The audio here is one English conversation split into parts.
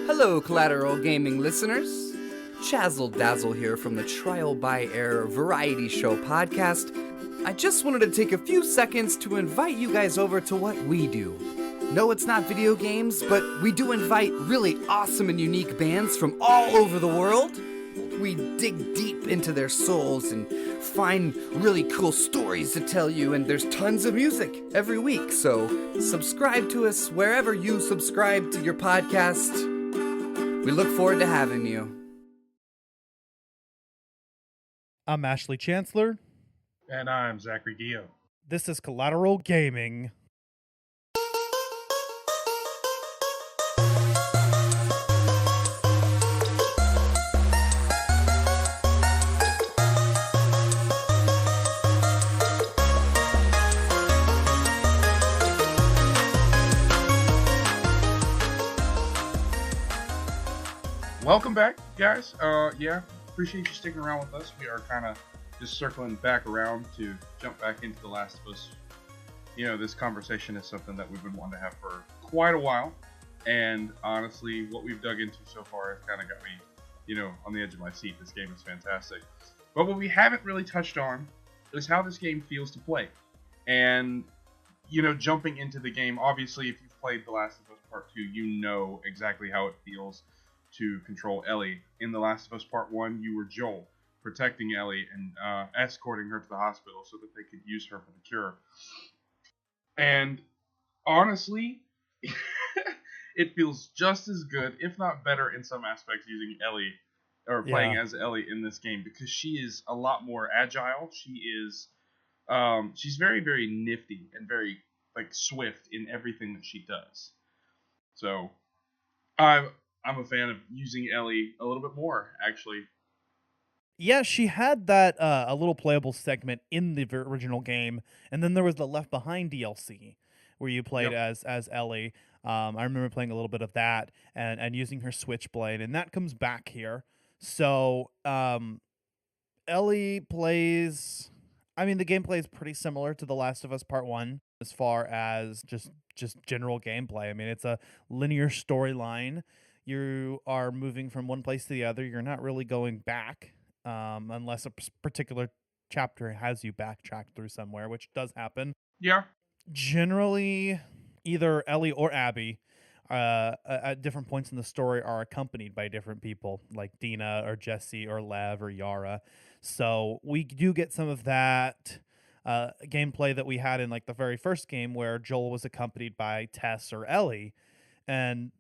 Hello, Collateral Gaming listeners. Chazzle Dazzle here from the Trial by Error Variety Show podcast. I just wanted to take a few seconds to invite you guys over to what we do. No, it's not video games, but we do invite really awesome and unique bands from all over the world. We dig deep into their souls and find really cool stories to tell you, and there's tons of music every week, so subscribe to us wherever you subscribe to your podcast. We look forward to having you. I'm Ashley Chancellor. And I'm Zachary Gio. This is Collateral Gaming. Welcome back, guys. Appreciate you sticking around with us. We are kind of just circling back around to jump back into The Last of Us. You know, this conversation is something that we've been wanting to have for quite a while. And honestly, what we've dug into so far has kind of got me, on the edge of my seat. This game is fantastic. But what we haven't really touched on is how this game feels to play. And, jumping into the game, obviously, if you've played The Last of Us Part 2, you know exactly how it feels to control Ellie. In The Last of Us Part 1, you were Joel, protecting Ellie and escorting her to the hospital so that they could use her for the cure. And honestly, it feels just as good, if not better in some aspects, using Ellie, or playing as Ellie in this game, because she is a lot more agile. She is, she's very, very nifty and very, swift in everything that she does. So, I'm a fan of using Ellie a little bit more, actually. Yeah, she had that a little playable segment in the original game, and then there was the Left Behind DLC where you played as Ellie. I remember playing a little bit of that and using her switchblade, and that comes back here. So Ellie plays. I mean, the gameplay is pretty similar to The Last of Us Part 1 as far as just general gameplay. I mean, it's a linear storyline. You are moving from one place to the other. You're not really going back unless a particular chapter has you backtracked through somewhere, which does happen. Yeah. Generally, either Ellie or Abby at different points in the story are accompanied by different people, like Dina or Jesse or Lev or Yara. So we do get some of that gameplay that we had in the very first game where Joel was accompanied by Tess or Ellie. And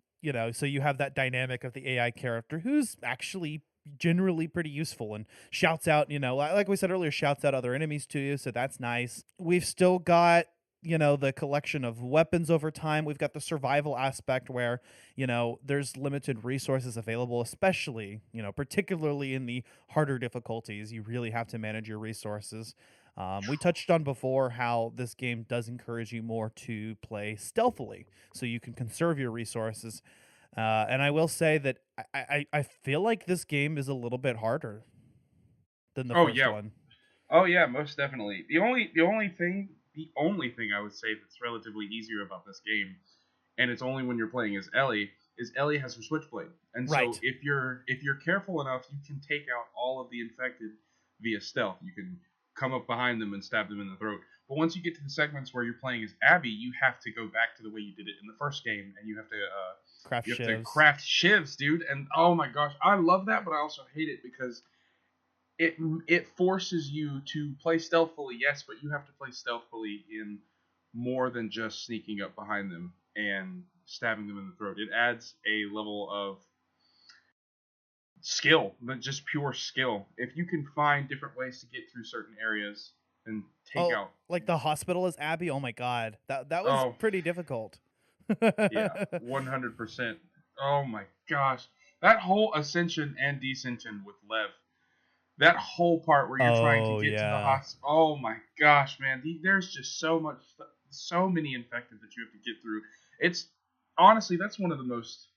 so you have that dynamic of the AI character who's actually generally pretty useful and shouts out, like we said earlier, shouts out other enemies to you. So that's nice. We've still got, the collection of weapons over time. We've got the survival aspect where, there's limited resources available, especially, particularly in the harder difficulties. You really have to manage your resources. We touched on before how this game does encourage you more to play stealthily so you can conserve your resources. And I will say that I feel like this game is a little bit harder than the first one. Oh yeah, most definitely. The only thing I would say that's relatively easier about this game, and it's only when you're playing as Ellie, is Ellie has her switchblade. And so if you're careful enough, you can take out all of the infected via stealth. You can come up behind them and stab them in the throat. But once you get to the segments where you're playing as Abby, you have to go back to the way you did it in the first game, and you have to craft shivs, dude. And oh my gosh, I love that, but I also hate it because it forces you to play stealthily, yes, but you have to play stealthily in more than just sneaking up behind them and stabbing them in the throat. It adds a level of skill, but just pure skill. If you can find different ways to get through certain areas and take out, like the hospital as Abby. Oh my god, that was pretty difficult. Yeah, 100%. Oh my gosh, that whole ascension and descension with Lev, that whole part where you're trying to get to the hospital. Oh my gosh, man, there's just so many infected that you have to get through. It's honestly, that's one of the most,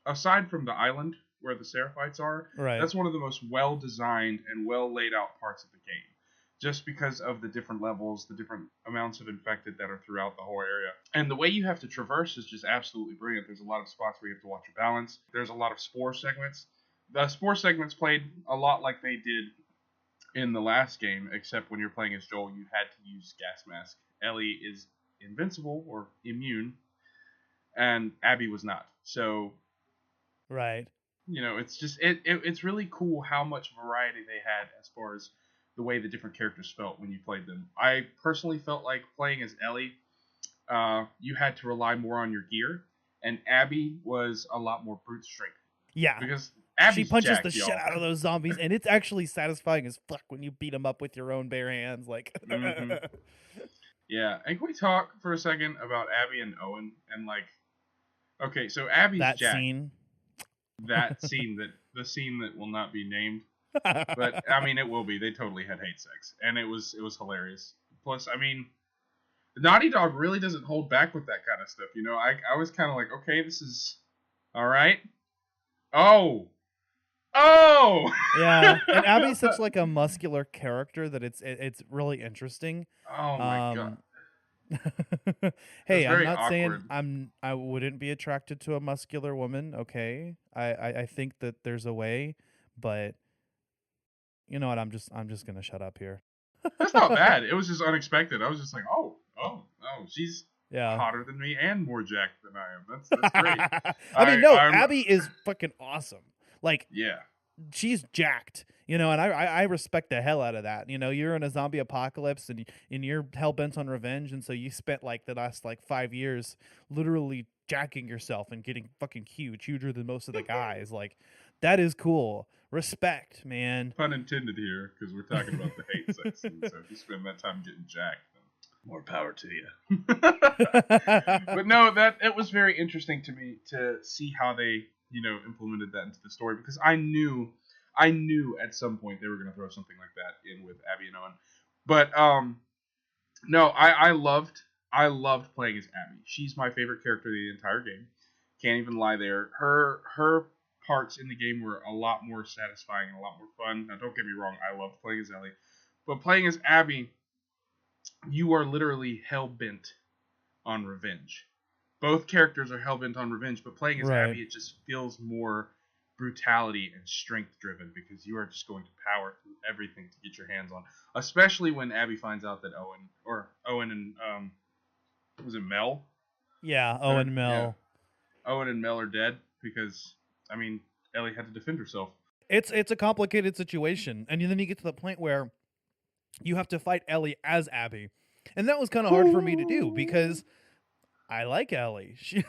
aside from the island where the Seraphites are, that's one of the most well-designed and well-laid-out parts of the game. just because of the different levels, the different amounts of infected that are throughout the whole area. And the way you have to traverse is just absolutely brilliant. There's a lot of spots where you have to watch your balance. There's a lot of spore segments. The spore segments played a lot like they did in the last game, except when you're playing as Joel, you had to use gas mask. Ellie is invincible or immune, and Abby was not. So, Right. you know, it's just it's really cool how much variety they had as far as the way the different characters felt when you played them. I personally felt like playing as Ellie, you had to rely more on your gear, and Abby was a lot more brute strength. Yeah. Because Abby's she punches jacked, the y'all. shit out of those zombies, and it's actually satisfying as fuck when you beat them up with your own bare hands. Like, Mhm. Yeah, and can we talk for a second about Abby and Owen? And like, okay, so Abby's that jacked. scene. The scene that will not be named. But I mean, it will be. They totally had hate sex, and it was hilarious. Plus, I mean, Naughty Dog really doesn't hold back with that kind of stuff. You know, I was kind of like, okay, this is all right. Oh, Yeah, and Abby's such like a muscular character that it's really interesting. Oh my god. Hey, I'm very not saying awkward. I wouldn't be attracted to a muscular woman. Okay, I think that there's a way, but you know what? I'm just gonna shut up here. That's not bad. It was just unexpected. I was just like, oh, she's Yeah. hotter than me and more jacked than I am. That's great. I mean, no, I'm- Abby is fucking awesome. Like, Yeah. she's jacked, you know, and I respect the hell out of that. You know, you're in a zombie apocalypse and you're hell bent on revenge, and so you spent like the last like 5 years literally jacking yourself and getting fucking huger than most of the guys. Like, that is cool. Respect, man. Pun intended here, because we're talking about the hate sex scene. So if you spend that time getting jacked, then more power to you. But no, it was very interesting to me to see how they, you know, implemented that into the story, because I knew at some point they were going to throw something like that in with Abby and Owen. But no, I loved playing as Abby. She's my favorite character of the entire game. Can't even lie there. Her parts in the game were a lot more satisfying and a lot more fun. Now, don't get me wrong, I loved playing as Ellie, but playing as Abby, you are literally hell-bent on revenge. Both characters are hell-bent on revenge, but playing as Right. Abby, it just feels more brutality and strength-driven, because you are just going to power through everything to get your hands on. Especially when Abby finds out that Owen and was it Mel? Yeah, Owen Mel. Yeah. Owen and Mel are dead because, I mean, Ellie had to defend herself. It's a complicated situation, and then you get to the point where you have to fight Ellie as Abby, and that was kind of hard for me to do because I like Ellie. She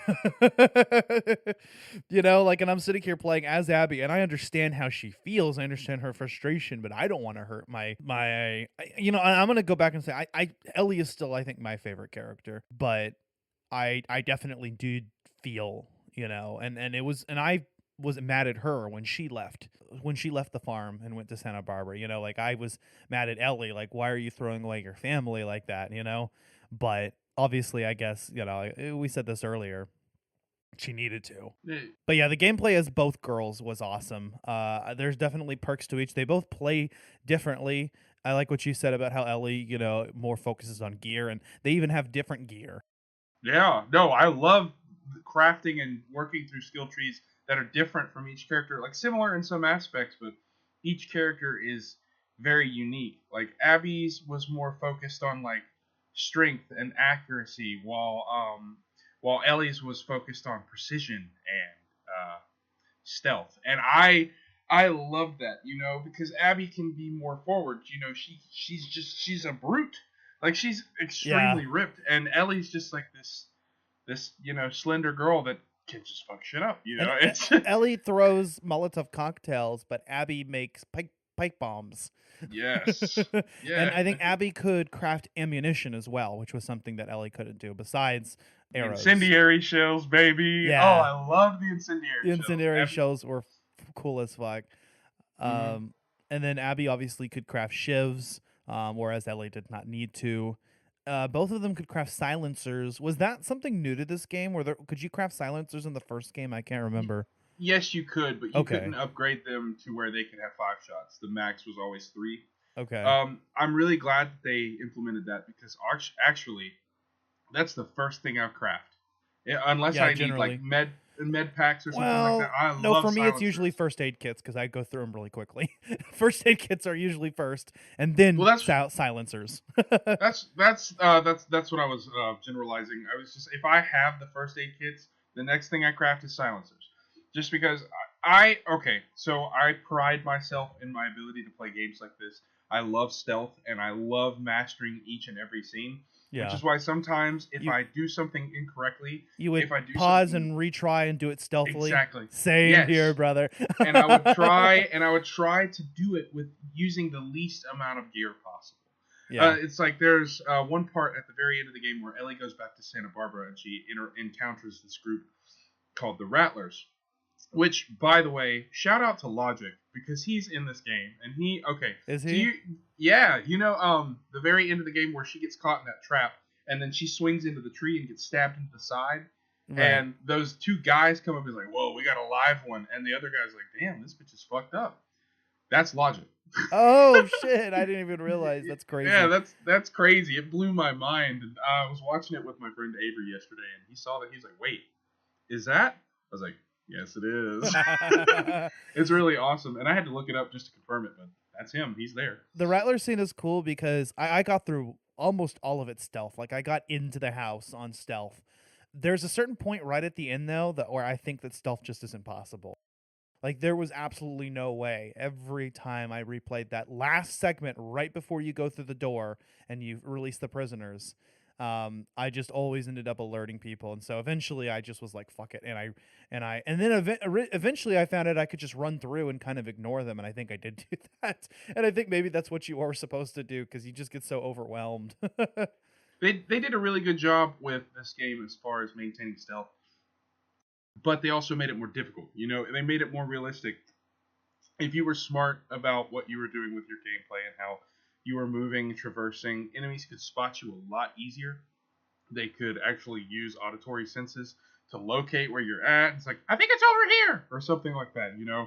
you know, like, and I'm sitting here playing as Abby, and I understand how she feels. I understand her frustration, but I don't want to hurt my. You know, I'm gonna go back and say Ellie is still, I think, my favorite character, but I definitely did feel, you know, and it was, and I was mad at her when she left the farm and went to Santa Barbara. You know, like, I was mad at Ellie, like, why are you throwing away your family like that, you know? But obviously, I guess, you know, we said this earlier, she needed to. But yeah, the gameplay as both girls was awesome. There's definitely perks to each. They both play differently. I like what you said about how Ellie, you know, more focuses on gear, and they even have different gear. Yeah, no, I love crafting and working through skill trees that are different from each character, like similar in some aspects, but each character is very unique. Like, Abby's was more focused on like strength and accuracy, while Ellie's was focused on precision and stealth. And I love that, you know, because Abby can be more forward. You know, she's a brute. Like, she's extremely ripped, and Ellie's just like this, you know, slender girl that can just fuck shit up. You know, it's Ellie throws Molotov cocktails, but Abby makes pipe bombs. Yes. Yeah. And I think Abby could craft ammunition as well, which was something that Ellie couldn't do, besides arrows. Incendiary shells, baby. Yeah. Oh, I love the incendiary The shells. incendiary Abby- shells were cool as fuck. Mhm. And then Abby obviously could craft shivs, whereas Ellie did not need to. Both of them could craft silencers. Was that something new to this game? Could you craft silencers in the first game? I can't remember. Yes, you could, but you Okay. couldn't upgrade them to where they could have 5 shots. The max was always 3. Okay. I'm really glad that they implemented that because actually, that's the first thing I craft. Yeah, unless Yeah, I need like generally. med packs or something like that. Well, I no, love for me it's silencers. usually first aid kits because I go through them really quickly. First aid kits are usually first, and then Well, that's silencers. that's what I was generalizing. I was just if I have the first aid kits, the next thing I craft is silencers, just because so I pride myself in my ability to play games like this. I love stealth and I love mastering each and every scene, which Yeah. is why sometimes if You- I do something incorrectly, You would if I do pause something and retry and do it stealthily. exactly, Same yes. here, brother. and I would try to do it with using the least amount of gear possible. Yeah. It's like there's one part at the very end of the game where Ellie goes back to Santa Barbara and she encounters this group called the Rattlers. Which, by the way, shout out to Logic because he's in this game and Is he? The very end of the game where she gets caught in that trap and then she swings into the tree and gets stabbed into the side. Right. And those two guys come up and like, whoa, we got a live one. And the other guy's like, damn, this bitch is fucked up. That's Logic. Oh shit! I didn't even realize. That's crazy. Yeah, that's crazy. It blew my mind. And I was watching it with my friend Avery yesterday, and he saw that. He's like, wait, is that? I was like, yes, it is. It's really awesome. And I had to look it up just to confirm it, but that's him. He's there. The Rattler scene is cool because I got through almost all of it stealth. Like I got into the house on stealth. There's a certain point right at the end though where I think that stealth just isn't possible. Like there was absolutely no way. Every time I replayed that last segment right before you go through the door and you release the prisoners, I just always ended up alerting people. And so eventually I just was like, fuck it. And then eventually I found out I could just run through and kind of ignore them. And I think I did do that. And I think maybe that's what you are supposed to do because you just get so overwhelmed. They did a really good job with this game as far as maintaining stealth. But they also made it more difficult. You know, they made it more realistic. If you were smart about what you were doing with your gameplay and how you were moving, traversing, enemies could spot you a lot easier. They could actually use auditory senses to locate where you're at. It's like, I think it's over here, or something like that, you know.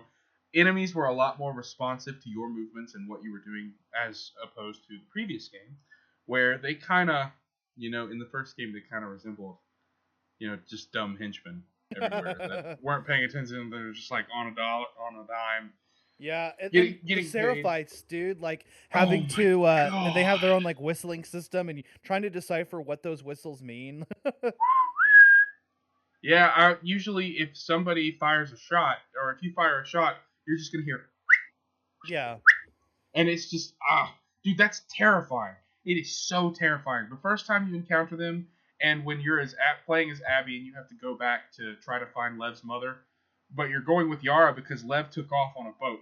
Enemies were a lot more responsive to your movements and what you were doing as opposed to the previous game, where they kind of, you know, in the first game, they kind of resembled, you know, just dumb henchmen everywhere that weren't paying attention. They were just like on a dime. Yeah, and Getting the paid. Seraphites, dude, like having and they have their own like whistling system, and trying to decipher what those whistles mean. Yeah, usually if somebody fires a shot, or if you fire a shot, you're just gonna hear. Yeah, and it's just dude, that's terrifying. It is so terrifying. The first time you encounter them, and when you're playing as Abby, and you have to go back to try to find Lev's mother, but you're going with Yara because Lev took off on a boat.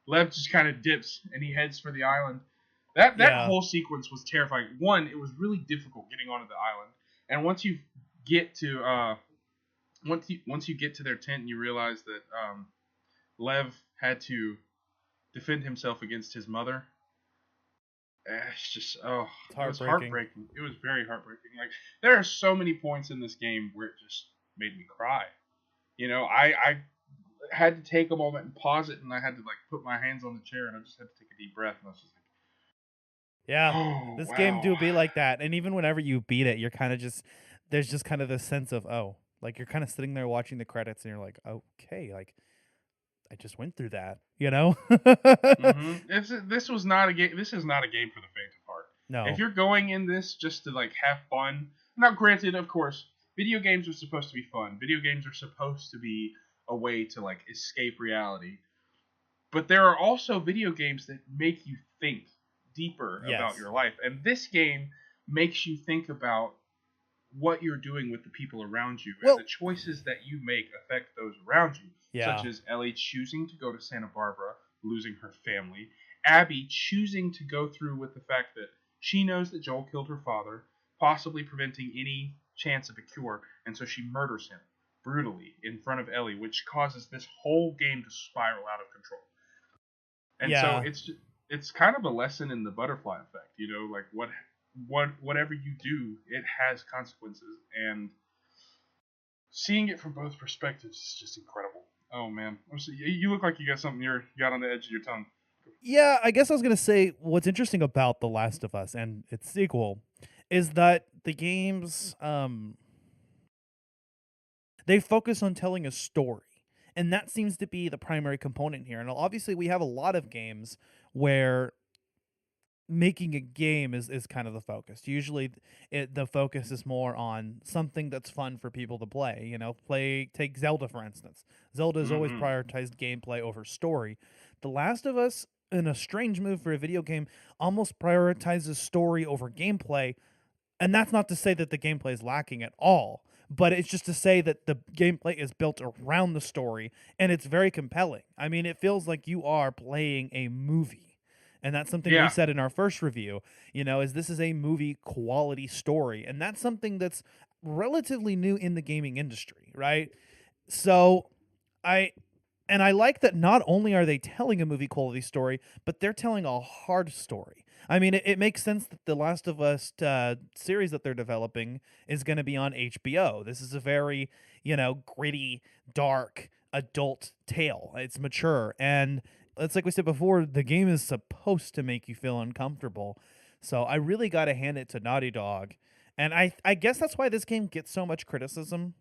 Lev just kind of dips and he heads for the island. That whole sequence was terrifying. One, it was really difficult getting onto the island, and once you get to once you get to their tent and you realize that Lev had to defend himself against his mother, it's just it was heartbreaking. It was very heartbreaking. Like there are so many points in this game where it just made me cry. You know, I had to take a moment and pause it, and I had to like put my hands on the chair, and I just had to take a deep breath, and I was just like, yeah, this game do be like that. And even whenever you beat it, you're kind of there's just kind of this sense of like you're kind of sitting there watching the credits, and you're like, okay, like I just went through that, you know. Mm-hmm. This is not a game for the faint of heart. No, if you're going in this just to like have fun, now granted, of course, video games are supposed to be fun. Video games are supposed to be a way to like escape reality. But there are also video games that make you think deeper about your life. And this game makes you think about what you're doing with the people around you. And the choices that you make affect those around you. Yeah. Such as Ellie choosing to go to Santa Barbara, losing her family. Abby choosing to go through with the fact that she knows that Joel killed her father, possibly preventing any chance of a cure, and so she murders him brutally in front of Ellie, which causes this whole game to spiral out of control. And so it's kind of a lesson in the butterfly effect, you know, like whatever you do, it has consequences, and seeing it from both perspectives is just incredible. Oh man, you look like you got something you got on the edge of your tongue. Yeah, I guess I was going to say what's interesting about The Last of Us and its sequel is that the games they focus on telling a story. And that seems to be the primary component here. And obviously we have a lot of games where making a game is kind of the focus. Usually the focus is more on something that's fun for people to play. Take Zelda for instance. Zelda has always prioritized gameplay over story. The Last of Us, in a strange move for a video game, almost prioritizes story over gameplay. And that's not to say that the gameplay is lacking at all, but it's just to say that the gameplay is built around the story and it's very compelling. I mean, it feels like you are playing a movie. And that's something we said in our first review, is this is a movie quality story. And that's something that's relatively new in the gaming industry, right? So I like that not only are they telling a movie quality story, but they're telling a hard story. I mean, it makes sense that the Last of Us series that they're developing is going to be on HBO. This is a very, gritty, dark, adult tale. It's mature. And it's like we said before, the game is supposed to make you feel uncomfortable. So I really got to hand it to Naughty Dog. And I guess that's why this game gets so much criticism.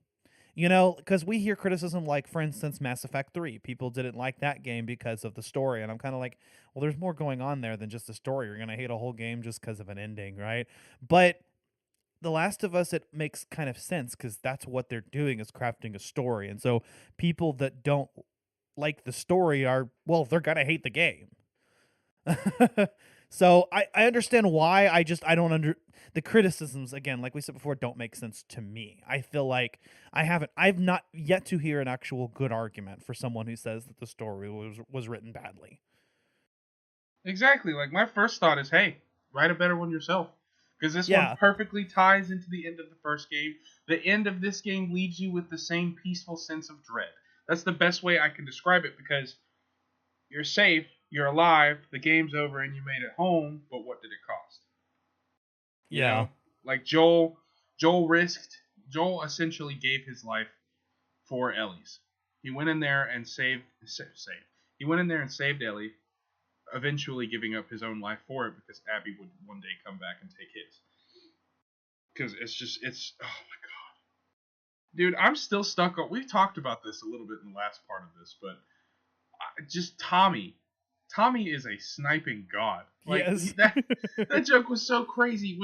Because we hear criticism like, for instance, Mass Effect 3. People didn't like that game because of the story. And I'm kind of like, well, there's more going on there than just the story. You're going to hate a whole game just because of an ending, right? But The Last of Us, it makes kind of sense because that's what they're doing is crafting a story. And so people that don't like the story are, well, they're going to hate the game. So I understand why. I don't the criticisms, again, like we said before, don't make sense to me. I feel like I've not yet to hear an actual good argument for someone who says that the story was written badly. Exactly. Like, my first thought is, hey, write a better one yourself. Because this one perfectly ties into the end of the first game. The end of this game leaves you with the same peaceful sense of dread. That's the best way I can describe it, because you're safe, you're alive, the game's over, and you made it home, but what did it cost? Like Joel essentially gave his life for Ellie's. He went in there and saved. He went in there and saved Ellie, eventually giving up his own life for it because Abby would one day come back and take his. Because it's oh my god, dude, I'm still stuck on. We've talked about this a little bit in the last part of this, but just Tommy is a sniping god. Like, yes. that joke was so crazy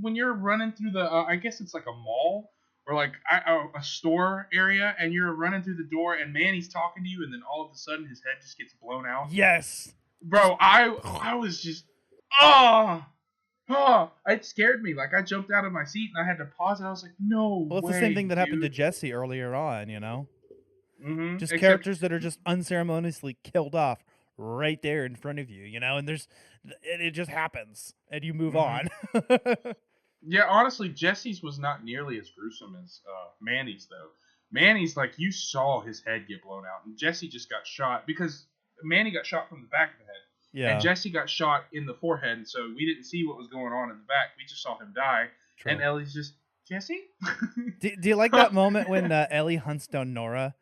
when you're running through the I guess it's like a mall or like a store area, and you're running through the door, and Manny's talking to you, and then all of a sudden his head just gets blown out. Yes, bro, I was just it scared me. Like, I jumped out of my seat and I had to pause, and I was like, no. Well, it's way, the same thing that dude. happened to Jesse earlier on. Mm-hmm. Just characters that are just unceremoniously killed off right there in front of you, and it just happens, and you move on. Yeah, honestly, Jesse's was not nearly as gruesome as Manny's, though. Manny's, like, you saw his head get blown out, and Jesse just got shot, because Manny got shot from the back of the head, and Jesse got shot in the forehead, and so we didn't see what was going on in the back. We just saw him die, and Ellie's just, Jesse? Do you like that moment when Ellie hunts down Nora?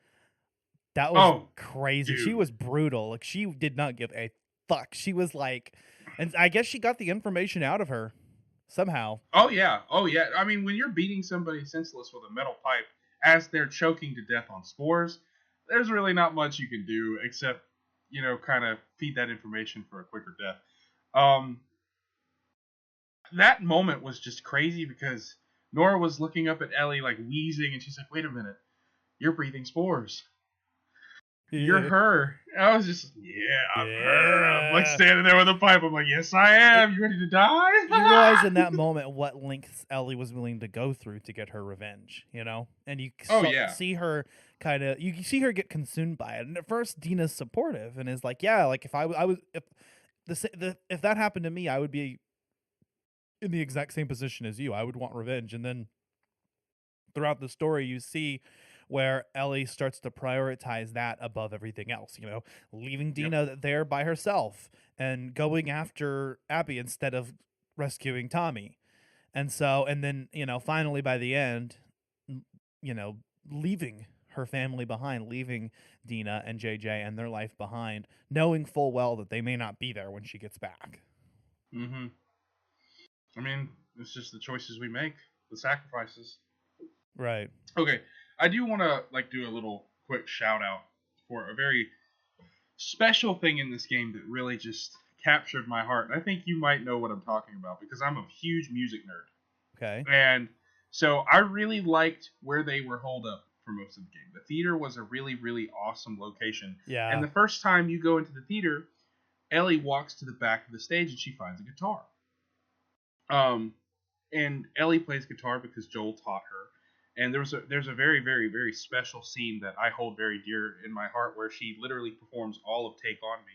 That was crazy. Dude. She was brutal. Like, she did not give a fuck. She was like, and I guess she got the information out of her somehow. Oh yeah. I mean, when you're beating somebody senseless with a metal pipe as they're choking to death on spores, there's really not much you can do except, kind of feed that information for a quicker death. That moment was just crazy because Nora was looking up at Ellie, like, wheezing, and she's like, wait a minute, you're breathing spores. You're her. I was just, I'm her. I'm like standing there with a pipe. I'm like, yes, I am. You ready to die? You realize in that moment what lengths Ellie was willing to go through to get her revenge, And you see her you see her get consumed by it. And at first, Dina's supportive and is like, yeah, like if if that happened to me, I would be in the exact same position as you. I would want revenge. And then throughout the story, you see where Ellie starts to prioritize that above everything else, leaving Dina there by herself and going after Abby instead of rescuing Tommy. And then, finally by the end, leaving her family behind, leaving Dina and JJ and their life behind, knowing full well that they may not be there when she gets back. Mm-hmm. I mean, it's just the choices we make, the sacrifices. Right. Okay, I do want to do a little quick shout out for a very special thing in this game that really just captured my heart. And I think you might know what I'm talking about because I'm a huge music nerd. Okay. And so I really liked where they were holed up for most of the game. The theater was a really, really awesome location. Yeah. And the first time you go into the theater, Ellie walks to the back of the stage and she finds a guitar. And Ellie plays guitar because Joel taught her. And there's a very, very, very special scene that I hold very dear in my heart where she literally performs all of Take On Me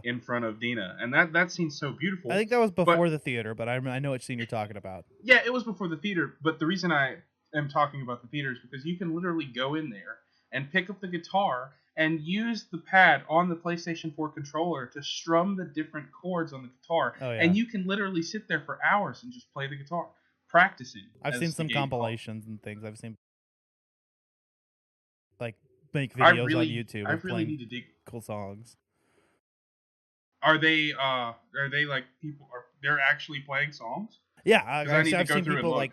in front of Dina. And that scene's so beautiful. I think that was before the theater, but I know which scene you're talking about. Yeah, it was before the theater. But the reason I am talking about the theater is because you can literally go in there and pick up the guitar and use the pad on the PlayStation 4 controller to strum the different chords on the guitar. Oh, yeah. And you can literally sit there for hours and just play the guitar, practicing. I've seen some compilations and things. I've seen make videos on YouTube of really playing need to dig. cool songs. Are they like people they're actually playing songs? Yeah, I need to I've go seen through and people look.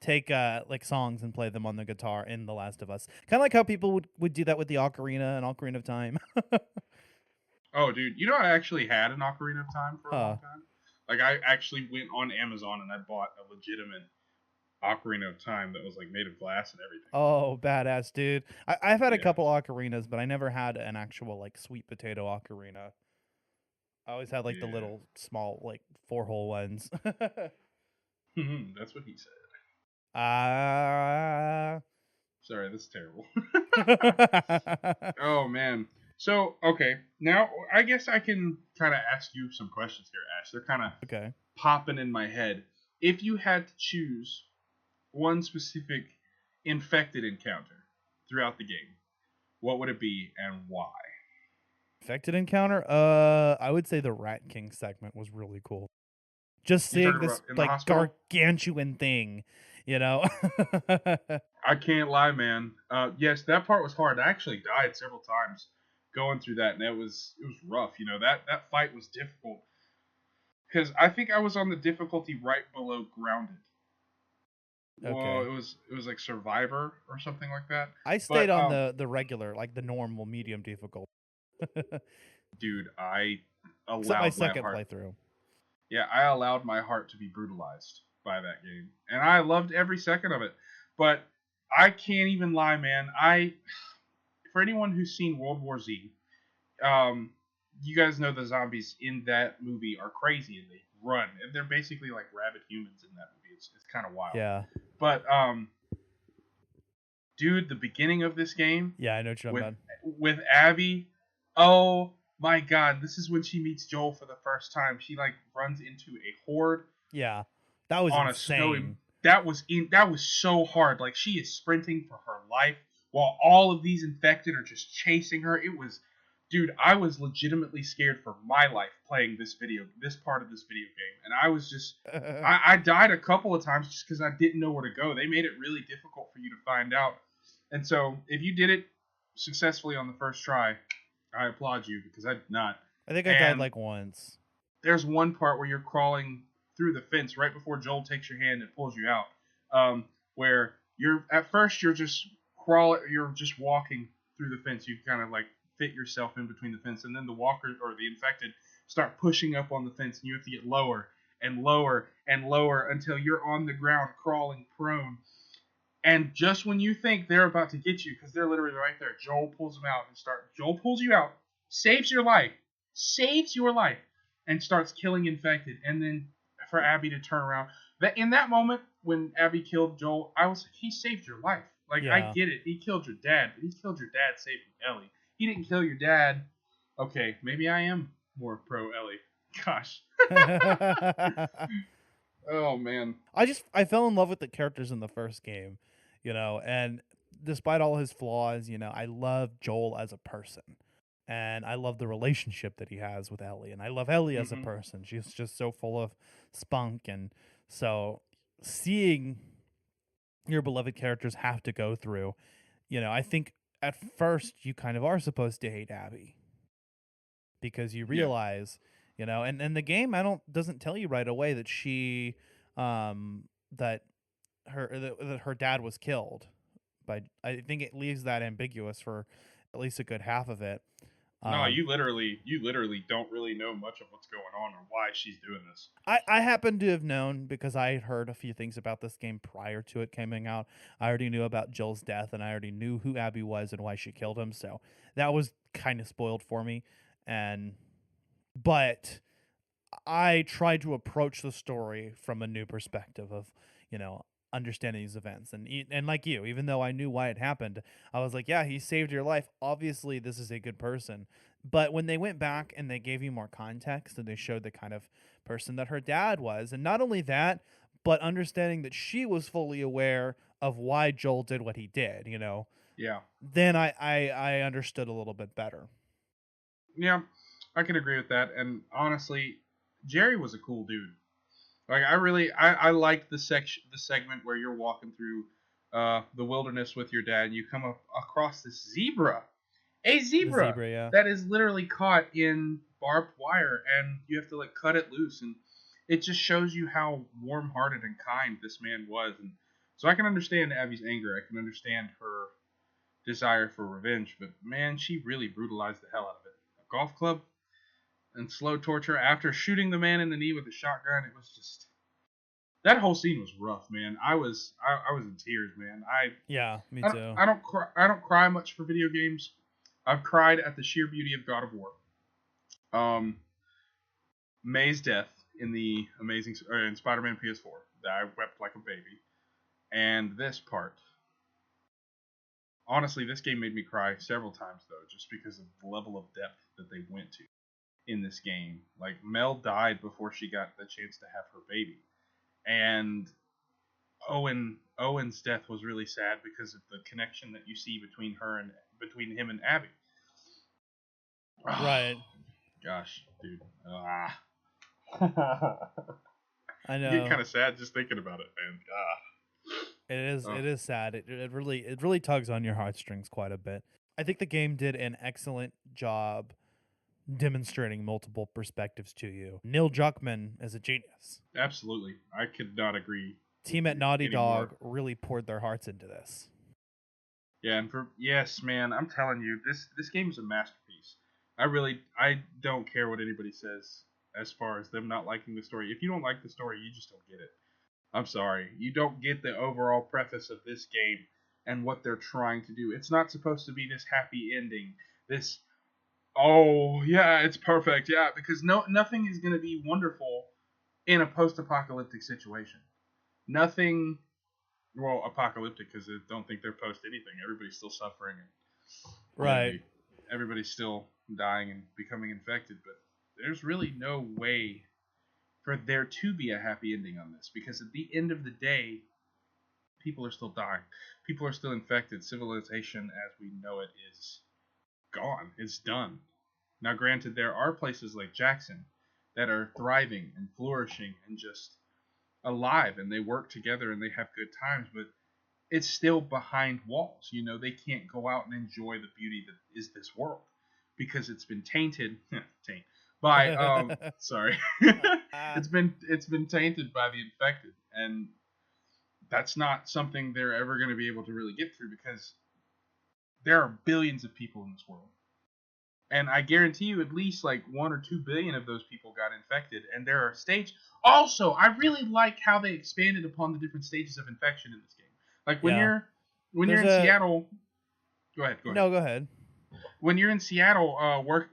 take songs and play them on the guitar in The Last of Us. Kind of like how people would do that with the Ocarina and Ocarina of Time. Oh, dude, you know I actually had an Ocarina of Time for a long time. Like I actually went on Amazon and I bought a legitimate Ocarina of Time that was made of glass and everything. Oh, badass, dude! I've had a couple ocarinas, but I never had an actual sweet potato ocarina. I always had the little small 4-hole ones. That's what he said. Sorry, this is terrible. Oh man. So okay, now I guess I can kind of ask you some questions here, Ash. They're kind of popping in my head. If you had to choose one specific infected encounter throughout the game, what would it be and why? Infected encounter? I would say the Rat King segment was really cool. Just seeing this gargantuan thing, I can't lie, man. Yes, that part was hard. I actually died several times going through that, and it was rough. That fight was difficult because I think I was on the difficulty right below grounded. Okay. Well, it was like Survivor or something like that. I stayed on the regular, the normal medium difficult. Dude, I allowed Except my second heart. playthrough. Yeah, I allowed my heart to be brutalized by that game, and I loved every second of it. But I can't even lie, man. For anyone who's seen World War Z, you guys know the zombies in that movie are crazy and they run, and they're basically like rabid humans in that movie. It's kind of wild. Yeah. But dude, the beginning of this game. Yeah, I know what you're talking about. With Abby. Oh my God! This is when she meets Joel for the first time. She runs into a horde. Yeah, that was insane. That was so hard. She is sprinting for her life while all of these infected are just chasing her. It was, dude, I was legitimately scared for my life playing this part of this video game, and I was just, I died a couple of times just because I didn't know where to go. They made it really difficult for you to find out, and so if you did it successfully on the first try, I applaud you because I did not. I think I died once. There's one part where you're crawling through the fence right before Joel takes your hand and pulls you out, where you're just walking through the fence. You kind of fit yourself in between the fence, and then the walkers or the infected start pushing up on the fence, and you have to get lower and lower and lower until you're on the ground crawling prone. And just when you think they're about to get you, because they're literally right there, Joel pulls them out Joel pulls you out, saves your life, and starts killing infected. And then for Abby to turn around, in that moment when Abby killed Joel, I was like, he saved your life. I get it. He killed your dad, but he killed your dad saving Ellie. He didn't kill your dad. Okay, maybe I am more pro Ellie. Gosh. Oh man. I fell in love with the characters in the first game, and despite all his flaws, I love Joel as a person. And I love the relationship that he has with Ellie, and I love Ellie as a person. She's just so full of spunk, and so seeing your beloved characters have to go through I think at first you kind of are supposed to hate Abby because you Yeah. realize, and the game doesn't tell you right away that she that that her dad was killed. But I think it leaves that ambiguous for at least a good half of it. No, you literally don't really know much of what's going on or why she's doing this. I happen to have known because I had heard a few things about this game prior to it coming out. I already knew about Jill's death, and I already knew who Abby was and why she killed him. So that was kind of spoiled for me. But I tried to approach the story from a new perspective of, understanding these events. And like you, even though I knew why it happened, I was like, yeah, he saved your life. Obviously, this is a good person. But when they went back and they gave you more context and they showed the kind of person that her dad was, and not only that, but understanding that she was fully aware of why Joel did what he did, Yeah. then I understood a little bit better. Yeah, I can agree with that. And honestly, Jerry was a cool dude. Like I liked the segment where you're walking through the wilderness with your dad and you come across this zebra. A zebra, yeah. that is literally caught in barbed wire and you have to like cut it loose, and it just shows you how warm-hearted and kind this man was. And so I can understand Abby's anger. I can understand her desire for revenge, but man, she really brutalized the hell out of it. A golf club and slow torture after shooting the man in the knee with a shotgun. It was just, that whole scene was rough, man. I was in tears, man. Yeah, me too. I don't cry much for video games. I've cried at the sheer beauty of God of War. May's death in the in Spider-Man PS4. I wept like a baby. And this part. Honestly, this game made me cry several times though, just because of the level of depth that they went to in this game. Like, Mel died before she got the chance to have her baby. And Owen's death was really sad because of the connection that you see between him and Abby. Right. Gosh, dude. I know. I get kind of sad just thinking about it, man. It is sad. It really tugs on your heartstrings quite a bit. I think the game did an excellent job demonstrating multiple perspectives to you. Neil Druckmann is a genius. Absolutely. I could not agree. Team at Naughty anymore. Dog really poured their hearts into this. Yeah, and yes, man, I'm telling you, this game is a masterpiece. I don't care what anybody says as far as them not liking the story. If you don't like the story, you just don't get it. I'm sorry. You don't get the overall preface of this game and what they're trying to do. It's not supposed to be this happy ending. This, oh, yeah, it's perfect. Yeah, because nothing is going to be wonderful in a post-apocalyptic situation. Nothing, well, apocalyptic, because I don't think they're post anything. Everybody's still suffering. Right. Everybody's still dying and becoming infected, but there's really no way for there to be a happy ending on this, because at the end of the day, people are still dying. People are still infected. Civilization as we know it is gone. It's done. Now, granted, there are places like Jackson that are thriving and flourishing and just alive, and they work together and they have good times, but it's still behind walls. They can't go out and enjoy the beauty that is this world because it's been tainted by sorry. It's been tainted by the infected, and that's not something they're ever going to be able to really get through, because there are billions of people in this world. And I guarantee you at least like 1 or 2 billion of those people got infected, and there are stages. Also, I really like how they expanded upon the different stages of infection in this game. Like when you're in Seattle. Go ahead. No, go ahead. When you're in Seattle,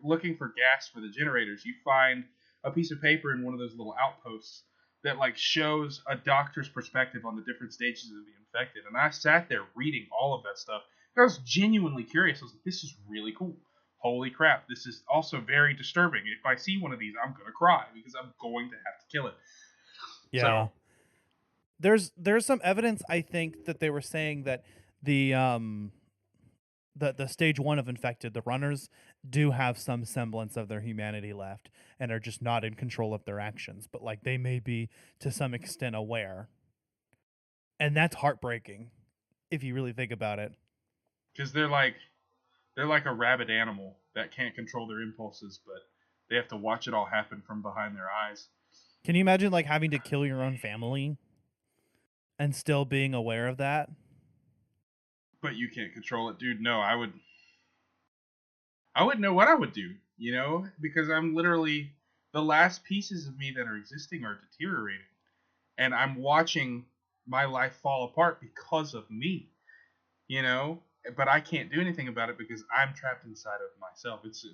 looking for gas for the generators, you find a piece of paper in one of those little outposts that like shows a doctor's perspective on the different stages of the infected. And I sat there reading all of that stuff. I was genuinely curious. I was like, this is really cool. Holy crap, this is also very disturbing. If I see one of these, I'm going to cry because I'm going to have to kill it. Yeah. There's some evidence, I think, that they were saying that the stage 1 of infected, the runners, do have some semblance of their humanity left and are just not in control of their actions. But like they may be to some extent aware. And that's heartbreaking if you really think about it. because they're like a rabid animal that can't control their impulses, but they have to watch it all happen from behind their eyes. Can you imagine like having to kill your own family and still being aware of that? But you can't control it, dude. No, I wouldn't know what I would do, because I'm literally the last pieces of me that are existing are deteriorating, and I'm watching my life fall apart because of me, But I can't do anything about it because I'm trapped inside of myself. It's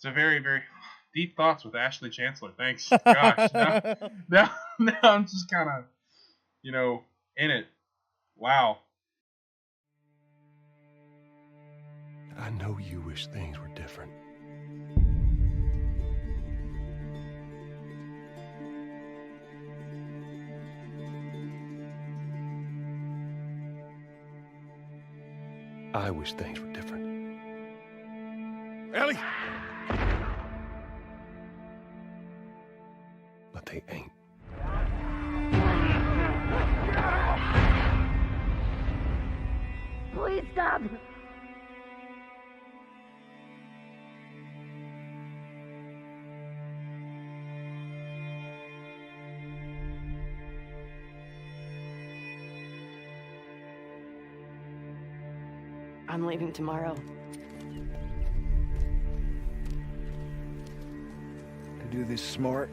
a very, very deep thoughts with Ashley Chancellor. Thanks. Gosh, now I'm just kind of, in it. Wow. I know you wish things were different. I wish things were different. Ellie! But they ain't. Please stop! I'm leaving tomorrow. To do this smart,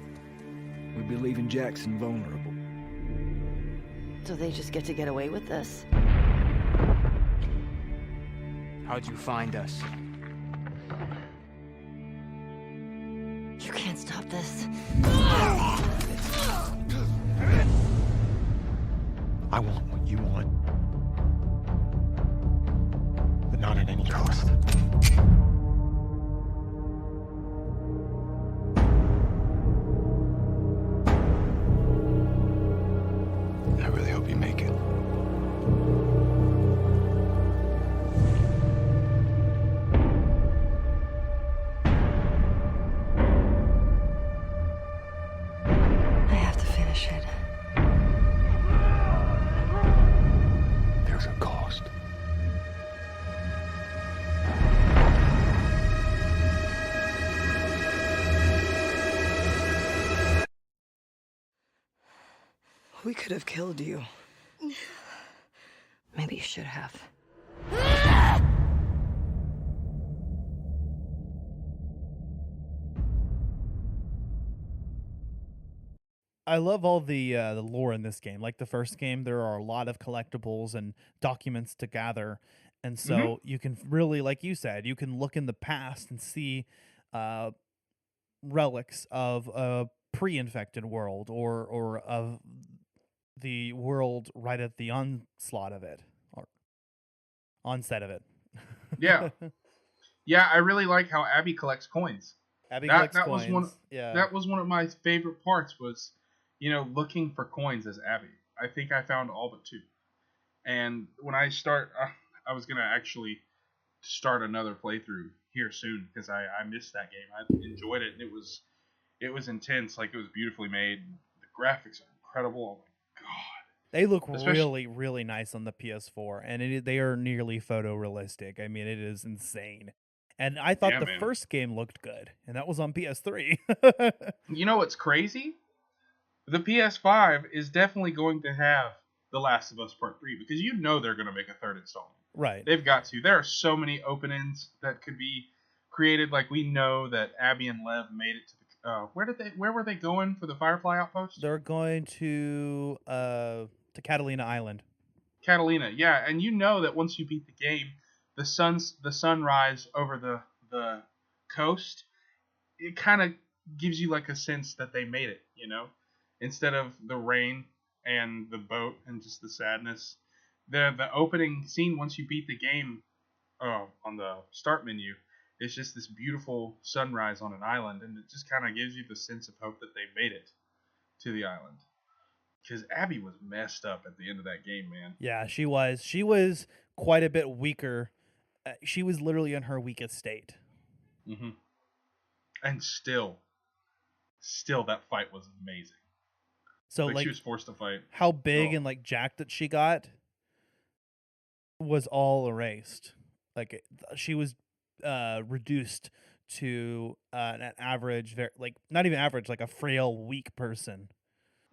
we'd be leaving Jackson vulnerable. So they just get to get away with this? How'd you find us? You can't stop this. I want what you want. But not at any cost. I really hope you make it. I have to finish it. There's a cost. We could have killed you. Maybe you should have. I love all the lore in this game. Like the first game, there are a lot of collectibles and documents to gather, and so you can really, like you said, you can look in the past and see relics of a pre-infected world or of the world right at the onslaught of it or onset of it. Yeah. Yeah, I really like how Abby collects coins. Abby That collects was coins. one. Yeah. That was one of my favorite parts. Was looking for coins as Abby. I think I found all but 2. And when I start, I was gonna actually start another playthrough here soon because I missed that game. I enjoyed it, and it was intense. Like, it was beautifully made. The graphics are incredible. Oh my god. They look Especially- really, really nice on the PS4, and they are nearly photorealistic. I mean, it is insane. And I thought Yeah, the man. first game looked good, and that was on PS3. You know what's crazy? The PS5 is definitely going to have The Last of Us Part 3 because they're going to make a third installment. Right. They've got to. There are so many open ends that could be created. Like, we know that Abby and Lev made it to the where were they going for the Firefly Outpost? They're going to Catalina Island. Catalina, yeah, and that once you beat the game, the sunrise over the coast, it kind of gives you like a sense that they made it, instead of the rain and the boat and just the sadness. The opening scene once you beat the game, on the start menu, is just this beautiful sunrise on an island, and it just kind of gives you the sense of hope that they made it to the island. Because Abby was messed up at the end of that game, man. Yeah, she was. She was quite a bit weaker. She was literally in her weakest state. Mm-hmm. And still that fight was amazing. So like like she was forced to fight. how big Oh. and like jacked that she got. was all erased. Like she was reduced to an average, like not even average, like a frail, weak person,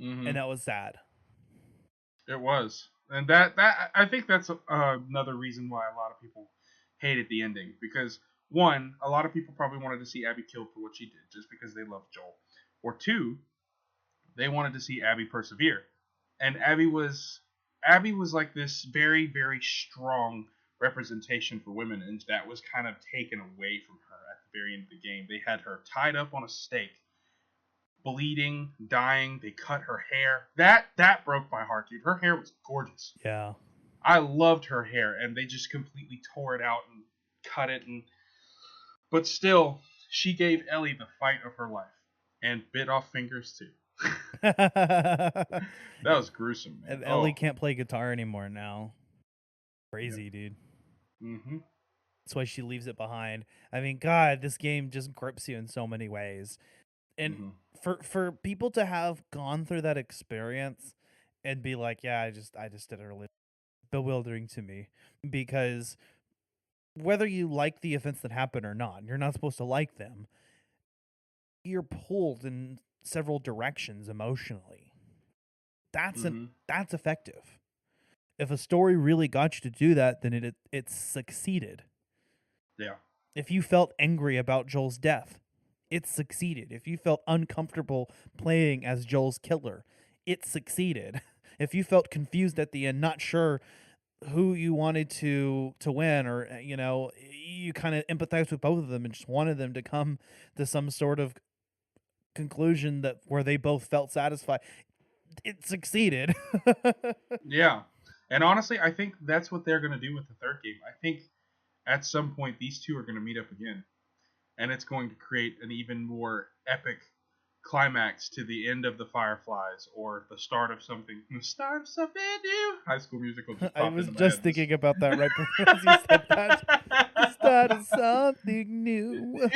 Hmm. and that was sad. It was, and that I think that's another reason why a lot of people hated the ending, because one, a lot of people probably wanted to see Abby killed for what she did just because they loved Joel, or two, they wanted to see Abby persevere, and Abby was like this very very strong representation for women, and that was kind of taken away from her at the very end of the game. They had her tied up on a stake, bleeding, dying. They cut her hair. That broke my heart, dude. Her hair was gorgeous. Yeah. I loved her hair, and they just completely tore it out and cut it. But still, she gave Ellie the fight of her life, and bit off fingers too. That was gruesome, man. And Ellie can't play guitar anymore now. Crazy, dude. Mm-hmm. That's why she leaves it behind. I mean, God, this game just grips you in so many ways. And for people to have gone through that experience and be like, yeah, I just did it, really bewildering to me, because whether you like the events that happen or not, you're not supposed to like them. You're pulled in several directions emotionally. That's that's effective. If a story really got you to do that, then it succeeded. Yeah. If you felt angry about Joel's death, it succeeded. If you felt uncomfortable playing as Joel's killer, it succeeded. If you felt confused at the end, not sure who you wanted to win, or you kind of empathized with both of them and just wanted them to come to some sort of conclusion that where they both felt satisfied, it succeeded. Yeah. And honestly, I think that's what they're going to do with the third game. I think at some point these two are going to meet up again, and it's going to create an even more epic climax to the end of the Fireflies, or the start of something new. High School Musical. I was just thinking about that right before you said that. The start of something new.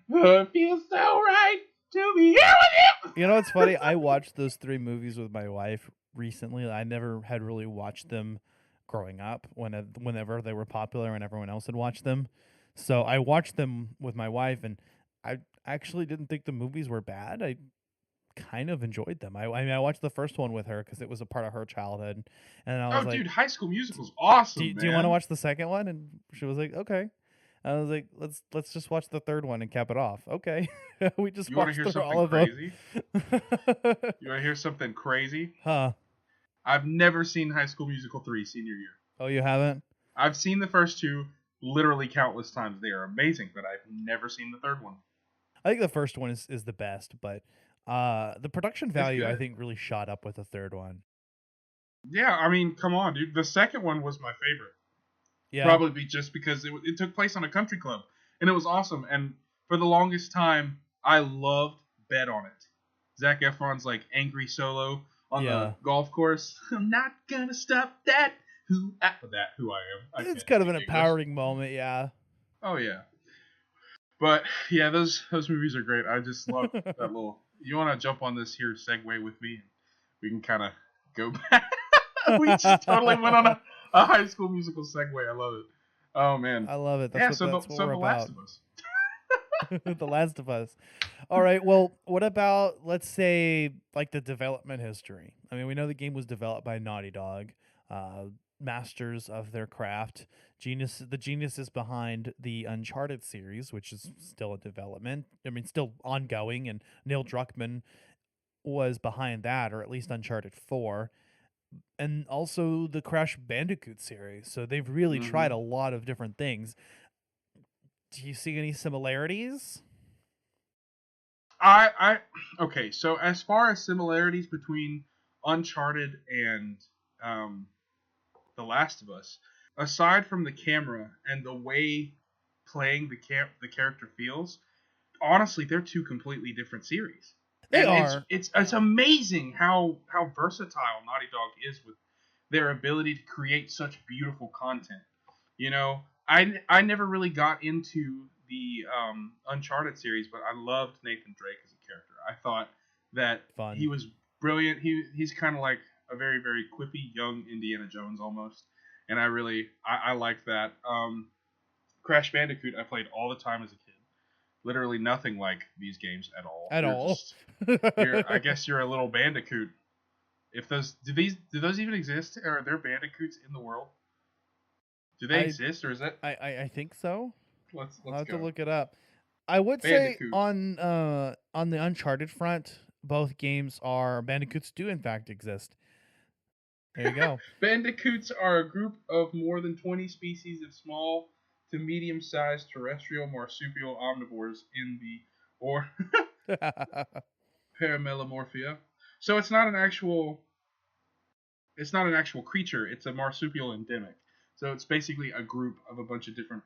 It feels so right to be here with you. You know what's funny? I watched those 3 movies with my wife recently. I never had really watched them growing up whenever they were popular and everyone else had watched them. So I watched them with my wife, and I actually didn't think the movies were bad. I kind of enjoyed them. I mean, I watched the first one with her because it was a part of her childhood, and I was like, dude, High School Musical's awesome. Do you want to watch the second one?" And she was like, "Okay." I was like, "Let's just watch the third one and cap it off." Okay. We just You want to hear something crazy? You want to hear something crazy? Huh? I've never seen High School Musical 3 senior year. Oh, you haven't? I've seen the first 2 literally countless times. They are amazing, but I've never seen the third one. I think the first one is the best, but the production value, I think, really shot up with the third one. Yeah, I mean, come on, dude. The second one was my favorite. Yeah. Probably just because it took place on a country club, and it was awesome. And for the longest time, I loved Bet on It. Zac Efron's like angry solo on the golf course. I'm not gonna stop that. Who I am. It's kind of an empowering moment, yeah. Oh yeah. But yeah, those movies are great. I just love that little. You want to jump on this here segue with me? We can kind of go back. We just totally went on a High School Musical segue. I love it. Oh man, I love it. That's what we're about. Last of Us. The Last of Us. All right. Well, what about, let's say, like the development history? I mean, we know the game was developed by Naughty Dog, masters of their craft. The geniuses behind the Uncharted series, which is still in development. I mean, still ongoing, and Neil Druckmann was behind that, or at least Uncharted 4. And also the Crash Bandicoot series. So they've really tried a lot of different things. Do you see any similarities? Okay, so as far as similarities between Uncharted and The Last of Us, aside from the camera and the way playing the character feels, honestly, they're 2 completely different series. They are. It's amazing how versatile Naughty Dog is with their ability to create such beautiful content. You know, I never really got into the Uncharted series, but I loved Nathan Drake as a character. I thought that he was brilliant. He's kind of like a very, very quippy young Indiana Jones almost. and I like that. Crash Bandicoot I played all the time as a kid. Literally nothing like these games at all. I guess you're a little bandicoot. If those do those even exist? Are there bandicoots in the world? Do they exist, or is that? I think so. Let's I'll have go. to look it up. I would Bandicoot. say on the Uncharted front, both games are bandicoots do in fact exist. There you go. Bandicoots are a group of more than 20 species of small to medium-sized terrestrial marsupial omnivores in the Paramelomorphia. So it's not an actual creature. It's a marsupial endemic. So it's basically a group of a bunch of different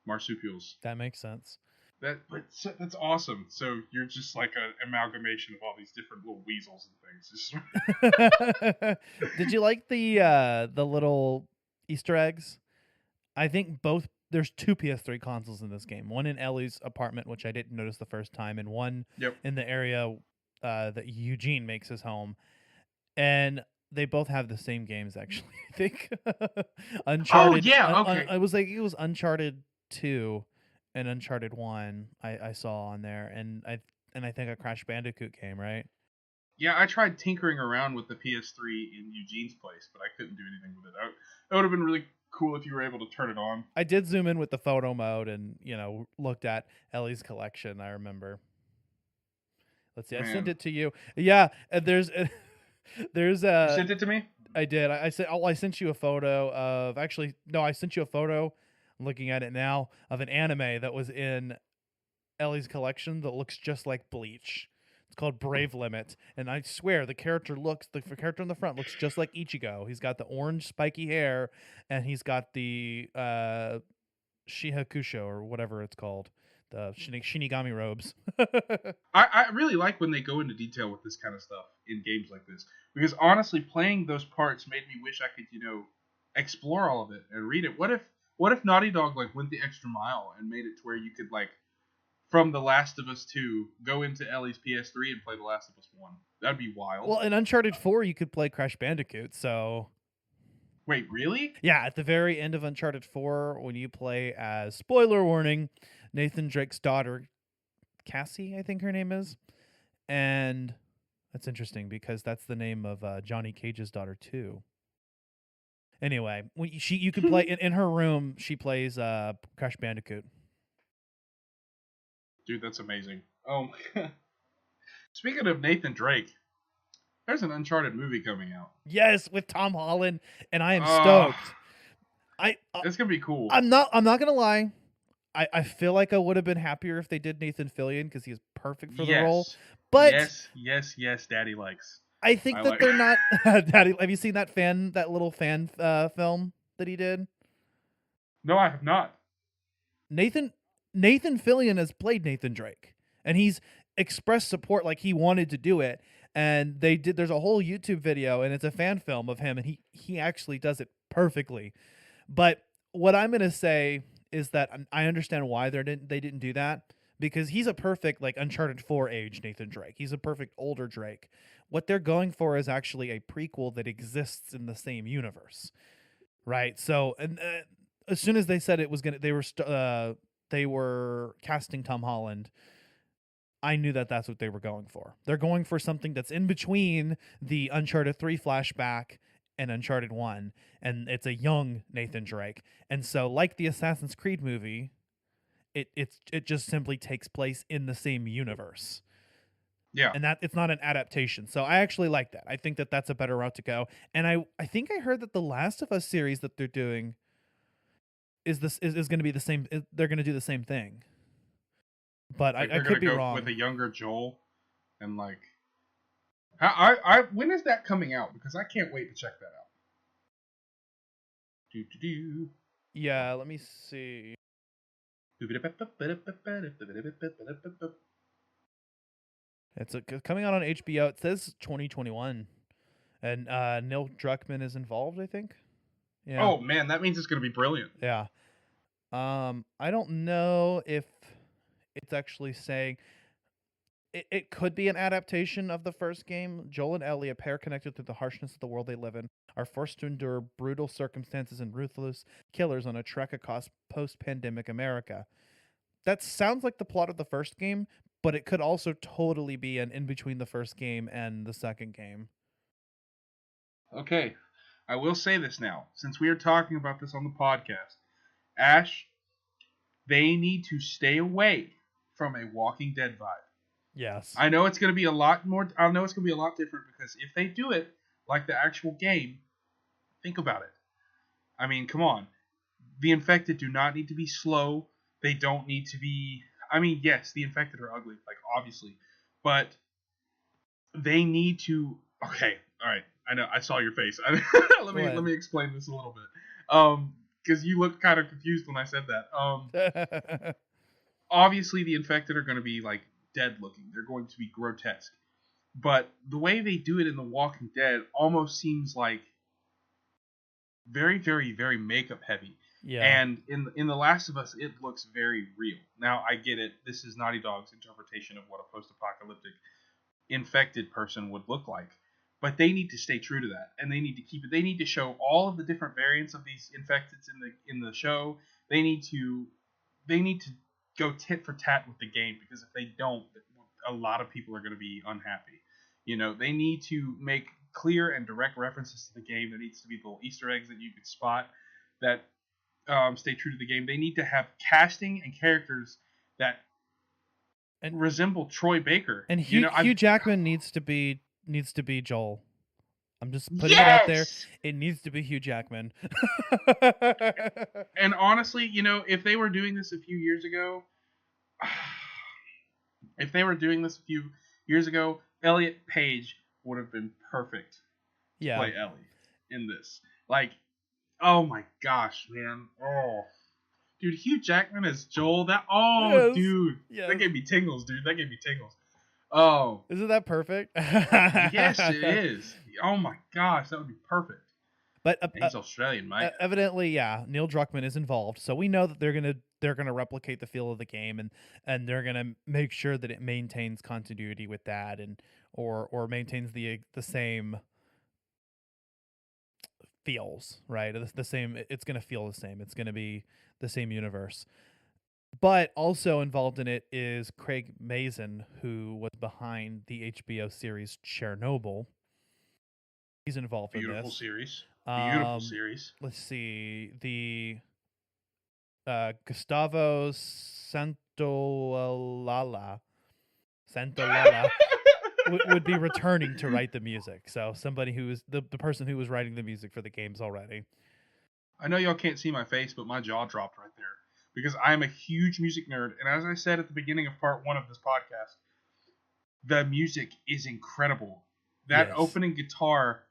marsupials. That makes sense. That's awesome. So you're just like an amalgamation of all these different little weasels and things. Did you like the little Easter eggs? I think there's 2 PS3 consoles in this game. One in Ellie's apartment, which I didn't notice the first time, and one in the area that Eugene makes his home. And they both have the same games, actually. I think Uncharted. Oh yeah, okay. I was like, it was Uncharted 2 and Uncharted 1. I saw on there, and I think a Crash Bandicoot game, right? Yeah, I tried tinkering around with the PS3 in Eugene's place, but I couldn't do anything with it. It would have been really cool if you were able to turn it on. I did zoom in with the photo mode and, looked at Ellie's collection, I remember. Let's see. Man. I sent it to you. Yeah, there's you sent it to me? I did. I sent you a photo of, actually, no, I sent you a photo, I'm looking at it now, of an anime that was in Ellie's collection that looks just like Bleach. It's called Brave Limit, and I swear the character in the front looks just like Ichigo. He's got the orange spiky hair, and he's got the Shihakusho or whatever it's called, the Shinigami robes. I really like when they go into detail with this kind of stuff in games like this, because honestly, playing those parts made me wish I could, explore all of it and read it. What if Naughty Dog went the extra mile and made it to where you could from The Last of Us 2, go into Ellie's PS3 and play The Last of Us 1. That'd be wild. Well, in Uncharted 4, you could play Crash Bandicoot, so... Wait, really? Yeah, at the very end of Uncharted 4, when you play as, spoiler warning, Nathan Drake's daughter, Cassie, I think her name is. And that's interesting, because that's the name of Johnny Cage's daughter, too. Anyway, you can play... in her room, she plays Crash Bandicoot. Dude, that's amazing. Oh my God. Speaking of Nathan Drake, there's an Uncharted movie coming out. Yes, with Tom Holland, and I am stoked. It's gonna be cool. I'm not gonna lie. I feel like I would have been happier if they did Nathan Fillion because he is perfect for the role. But yes, Daddy likes. I think they're not. Daddy, have you seen that little fan film that he did? No, I have not. Nathan Fillion has played Nathan Drake, and he's expressed support like he wanted to do it. And there's a whole YouTube video, and it's a fan film of him, and he actually does it perfectly. But what I'm going to say is that I understand why they didn't do that, because he's a perfect Uncharted 4 age Nathan Drake. He's a perfect older Drake. What they're going for is actually a prequel that exists in the same universe. Right? So, and as soon as they said it was going to they were casting Tom Holland, I knew that that's what they were going for. They're going for something that's in between the Uncharted 3 flashback and Uncharted 1, and it's a young Nathan Drake. And so, like the Assassin's Creed movie, it just simply takes place in the same universe. Yeah. And that it's not an adaptation. So I actually like that. I think that that's a better route to go. And I think I heard that the Last of Us series that they're doing is going to be the same. They're going to do the same thing, but I could be wrong. With a younger Joel, and I when is that coming out? Because I can't wait to check that out. Yeah, let me see. It's coming out on HBO. It says 2021, and Neil Druckmann is involved, I think. Yeah. Oh man, that means it's going to be brilliant. Yeah. I don't know if it's actually saying it could be an adaptation of the first game. Joel and Ellie, a pair connected through the harshness of the world they live in, are forced to endure brutal circumstances and ruthless killers on a trek across post-pandemic America. That sounds like the plot of the first game, but it could also totally be an in between the first game and the second game. Okay, I will say this now, since we are talking about this on the podcast. Ash, they need to stay away from a Walking Dead vibe. Yes. I know it's going to be a lot more. I know it's going to be a lot different because if they do it like the actual game, think about it. I mean, come on. The infected do not need to be slow. They don't need to be. I mean, yes, the infected are ugly, like obviously, but they need to. Okay, all right. I know. I saw your face. Let me explain this a little bit. Because you looked kind of confused when I said that. Obviously, the infected are going to be like dead looking. They're going to be grotesque. But the way they do it in The Walking Dead almost seems like very, very, very makeup heavy. Yeah. And in The Last of Us, it looks very real. Now, I get it. This is Naughty Dog's interpretation of what a post-apocalyptic infected person would look like. But they need to stay true to that, and they need to keep it. They need to show all of the different variants of these infecteds in the show. They need to go tit for tat with the game, because if they don't, a lot of people are going to be unhappy. You know, they need to make clear and direct references to the game. There needs to be little Easter eggs that you could spot that stay true to the game. They need to have casting and characters that resemble Troy Baker. And Hugh Jackman needs to be Joel. I'm just putting it out there. It needs to be Hugh Jackman. And honestly, you know, if they were doing this a few years ago, Elliot Page would have been perfect to play Ellie in this. Like, oh my gosh, man. Oh. Dude, Hugh Jackman as Joel, that gave me tingles, dude. That gave me tingles. Oh. Isn't that perfect? Yes, it is. Oh my gosh, that would be perfect. But he's Australian, mate. Evidently, yeah, Neil Druckmann is involved, so we know that they're gonna replicate the feel of the game, and they're gonna make sure that it maintains continuity with that, and or maintains the same feels, right? The same. It's gonna feel the same. It's gonna be the same universe. But also involved in it is Craig Mazin, who was behind the HBO series Chernobyl. He's involved in this. Beautiful series. Let's see. The Gustavo Santaolalla would be returning to write the music. So somebody who is the person who was writing the music for the games already. I know y'all can't see my face, but my jaw dropped right there. Because I'm a huge music nerd, and as I said at the beginning of part 1 of this podcast, the music is incredible. That opening guitar,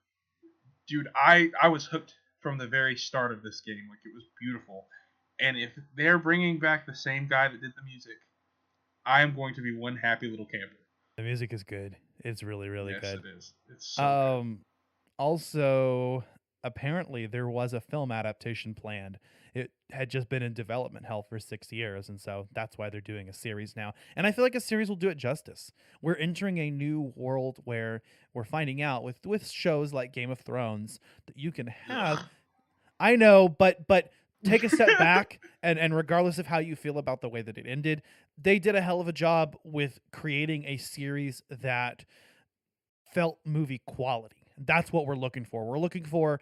dude, I was hooked from the very start of this game. Like, it was beautiful. And if they're bringing back the same guy that did the music, I am going to be one happy little camper. The music is good. It's really, really good. Yes, it is. It's so good. Also, apparently there was a film adaptation planned. It had just been in development hell for 6 years, and so that's why they're doing a series now. And I feel like a series will do it justice. We're entering a new world where we're finding out with shows like Game of Thrones that you can have. I know, but take a step back, and regardless of how you feel about the way that it ended, they did a hell of a job with creating a series that felt movie quality. That's what we're looking for. We're looking for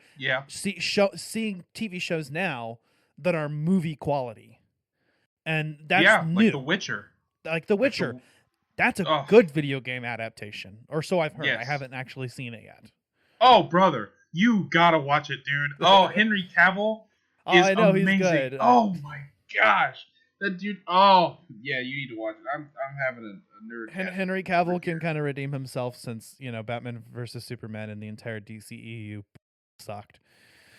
seeing TV shows now that are movie quality, and that's new. Like The Witcher. That's a good video game adaptation, or so I've heard. Yes. I haven't actually seen it yet. Oh, brother, you gotta watch it, dude. Oh, Henry Cavill is amazing. He's good. Oh my gosh, that dude. Oh yeah, you need to watch it. I'm having a nerd. Henry Cavill can kind of redeem himself since Batman versus Superman and the entire DCEU sucked.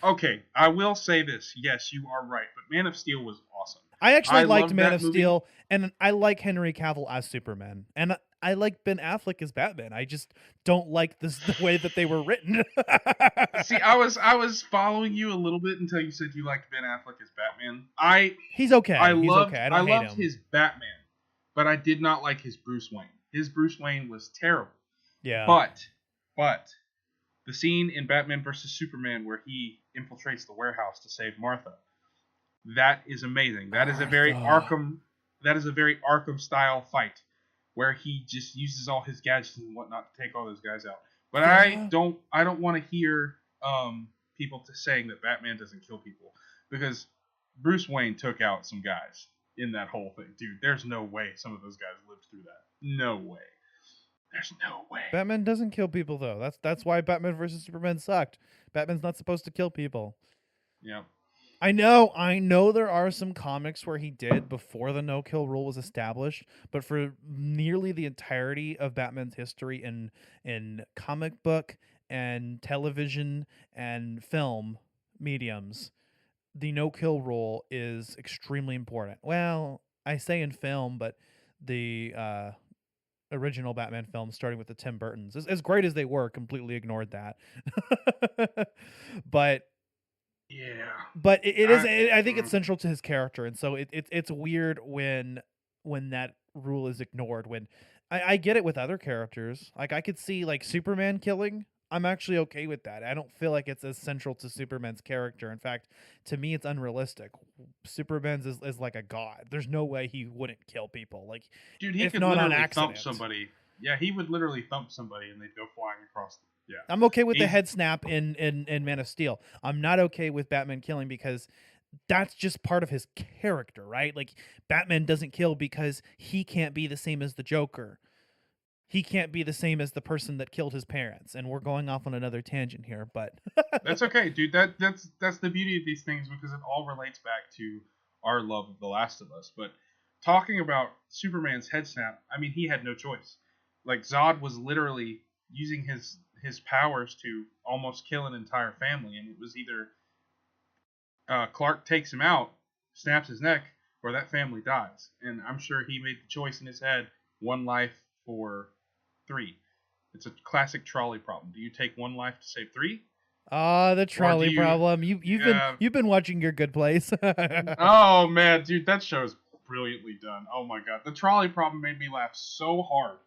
Okay, I will say this. Yes, you are right, but Man of Steel was awesome. I actually liked Man of Steel, and I like Henry Cavill as Superman, and I like Ben Affleck as Batman. I just don't like the way that they were written. See, I was following you a little bit until you said you liked Ben Affleck as Batman. He's okay. I loved hate him. his Batman, but I did not like his Bruce Wayne. His Bruce Wayne was terrible. Yeah. But The scene in Batman vs Superman where he infiltrates the warehouse to save Martha. That is amazing. That is a very Arkham. That is a very Arkham style fight, where he just uses all his gadgets and whatnot to take all those guys out. But I don't want to hear people saying that Batman doesn't kill people, because Bruce Wayne took out some guys in that whole thing, dude. There's no way some of those guys lived through that. No way. There's no way. Batman doesn't kill people, though. That's why Batman vs Superman sucked. Batman's not supposed to kill people. Yeah. I know there are some comics where he did before the no-kill rule was established, but for nearly the entirety of Batman's history in comic book and television and film mediums, the no-kill rule is extremely important. Well, I say in film, but the original Batman films, starting with the Tim Burtons, as great as they were, completely ignored that. But it is. I think it's central to his character, and so it's weird when that rule is ignored. When I get it with other characters, like I could see like Superman killing. I'm actually okay with that. I don't feel like it's as central to Superman's character. In fact, to me, it's unrealistic. Superman's is like a god. There's no way he wouldn't kill people. Like, dude, he if could not on literally accident. thump somebody. Yeah, he would literally thump somebody and they'd go flying across. Yeah, I'm okay with the head snap in Man of Steel. I'm not okay with Batman killing because that's just part of his character, right? Like, Batman doesn't kill because he can't be the same as the Joker. He can't be the same as the person that killed his parents. And we're going off on another tangent here, but that's okay, dude. That's the beauty of these things, because it all relates back to our love of The Last of Us. But talking about Superman's head snap, I mean, he had no choice. Like, Zod was literally using his powers to almost kill an entire family, and it was either Clark takes him out, snaps his neck, or that family dies. And I'm sure he made the choice in his head: one life for 3. It's a classic trolley problem. Do you take one life to save 3? The trolley problem. You've been watching Your Good Place. Oh man, dude, that show is brilliantly done. Oh my god, the trolley problem made me laugh so hard.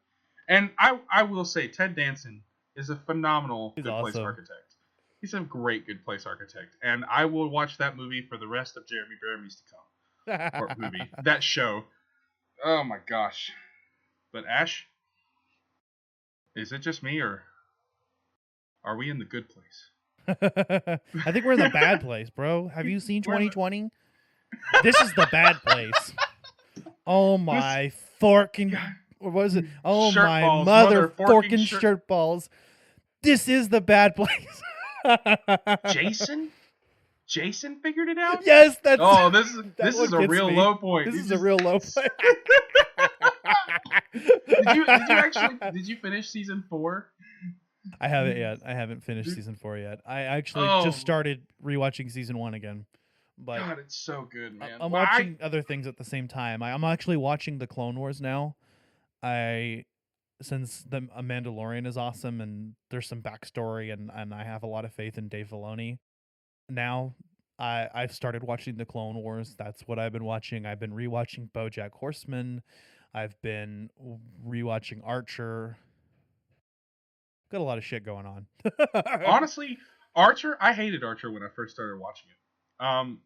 And I will say, Ted Danson is a phenomenal Good Place architect. He's a great Good Place architect, and I will watch that movie for the rest of Jeremy Bearimy to come. Or movie, that show. Oh my gosh. But Ash, is it just me, or are we in the good place? I think we're in the bad place, bro. Have you seen 2020? This is the bad place. Oh my forking... What was it? Oh shirt my balls, mother forking shirt balls. This is the bad place. Jason figured it out? Yes, that's... Oh, this is a real low point. This is a real low point. Did you finish season 4? I haven't yet. I haven't finished season 4 yet. I actually just started rewatching season 1 again. But God, it's so good, man. I'm watching other things at the same time. I'm actually watching the Clone Wars now. Since the Mandalorian is awesome and there's some backstory, and I have a lot of faith in Dave Filoni. Now I've started watching the Clone Wars. That's what I've been watching. I've been rewatching BoJack Horseman. I've been rewatching Archer. Got a lot of shit going on. Honestly, Archer, I hated Archer when I first started watching it.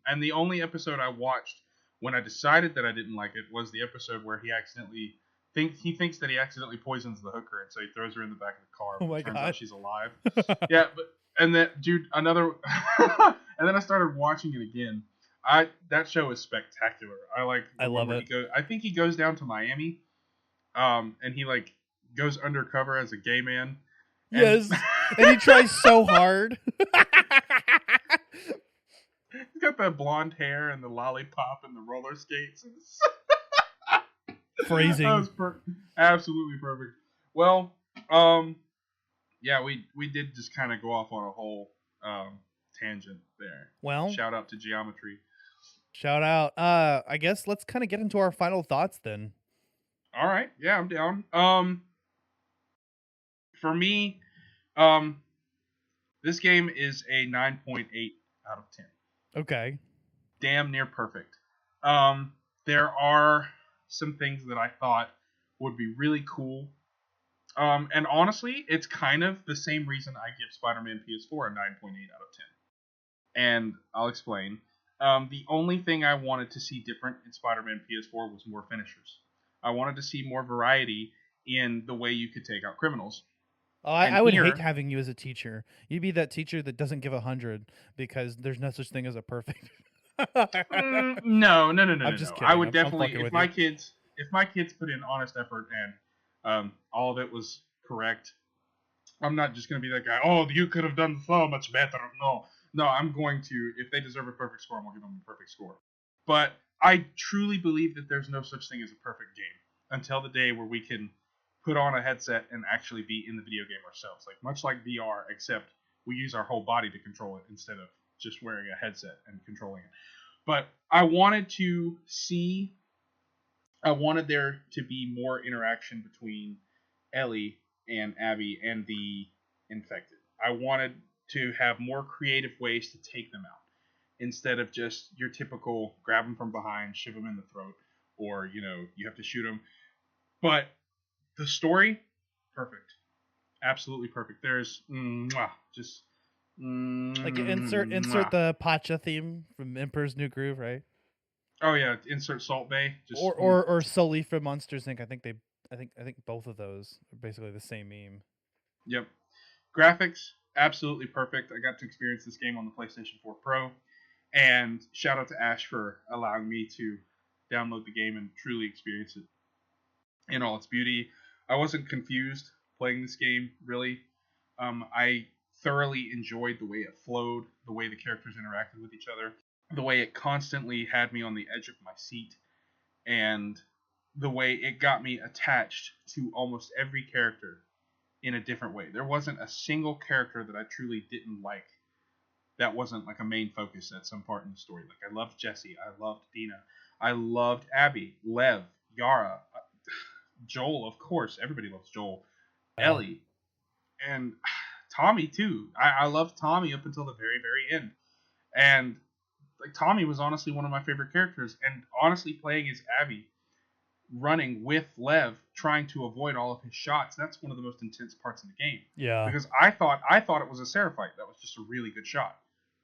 And the only episode I watched when I decided that I didn't like it was the episode where he thinks that he accidentally poisons the hooker, and so he throws her in the back of the car. Oh my turns god, out she's alive. Yeah, and then another, and then I started watching it again. That show is spectacular. I love it. I think he goes down to Miami, and he like goes undercover as a gay man. Yes, and he tries so hard. He's got the blonde hair and the lollipop and the roller skates. Phrasing. That was absolutely perfect. Well, yeah, we did just kind of go off on a whole tangent there. Well, shout out to geometry. Shout out. I guess let's kind of get into our final thoughts then. All right. Yeah, I'm down. For me, this game is a 9.8 out of 10. Okay. Damn near perfect. There are some things that I thought would be really cool And honestly, it's kind of the same reason I give Spider-Man PS4 a 9.8 out of 10. And I'll explain. The only thing I wanted to see different in Spider-Man PS4 was more finishers. I wanted to see more variety in the way you could take out criminals. Oh, And I would here- hate having you as a teacher. You'd be that teacher that doesn't give 100 because there's no such thing as a perfect. No. I'm just kidding. I would I'm definitely, fucking if with my you. kids put in honest effort and all of it was correct, I'm not just gonna be that guy. Oh, you could have done so much better. No, I'm going to. If they deserve a perfect score, I'm gonna give them a perfect score. But I truly believe that there's no such thing as a perfect game until the day where we can put on a headset and actually be in the video game ourselves, like much like VR, except we use our whole body to control it instead of just wearing a headset and controlling it. But I wanted there to be more interaction between Ellie and Abby and the infected. I wanted to have more creative ways to take them out instead of just your typical grab them from behind, shove them in the throat, or you have to shoot them. But the story, perfect, absolutely perfect. There's just Like insert the Pacha theme from Emperor's New Groove, right? Oh yeah, insert Salt Bay. Just Or Sully from Monsters Inc. I think both of those are basically the same meme. Yep. Graphics, absolutely perfect. I got to experience this game on the PlayStation 4 Pro. And shout out to Ash for allowing me to download the game and truly experience it in all its beauty. I wasn't confused playing this game, really. I thoroughly enjoyed the way it flowed, the way the characters interacted with each other, the way it constantly had me on the edge of my seat, and the way it got me attached to almost every character in a different way. There wasn't a single character that I truly didn't like that wasn't like a main focus at some part in the story. Like I loved Jesse, I loved Dina, I loved Abby, Lev, Yara, Joel, of course. Everybody loves Joel. Ellie, and Tommy too. I loved Tommy up until the very, very end. And like Tommy was honestly one of my favorite characters. And honestly, playing as Abby, running with Lev, trying to avoid all of his shots, that's one of the most intense parts of the game. Yeah. Because I thought it was a Seraphite. That was just a really good shot.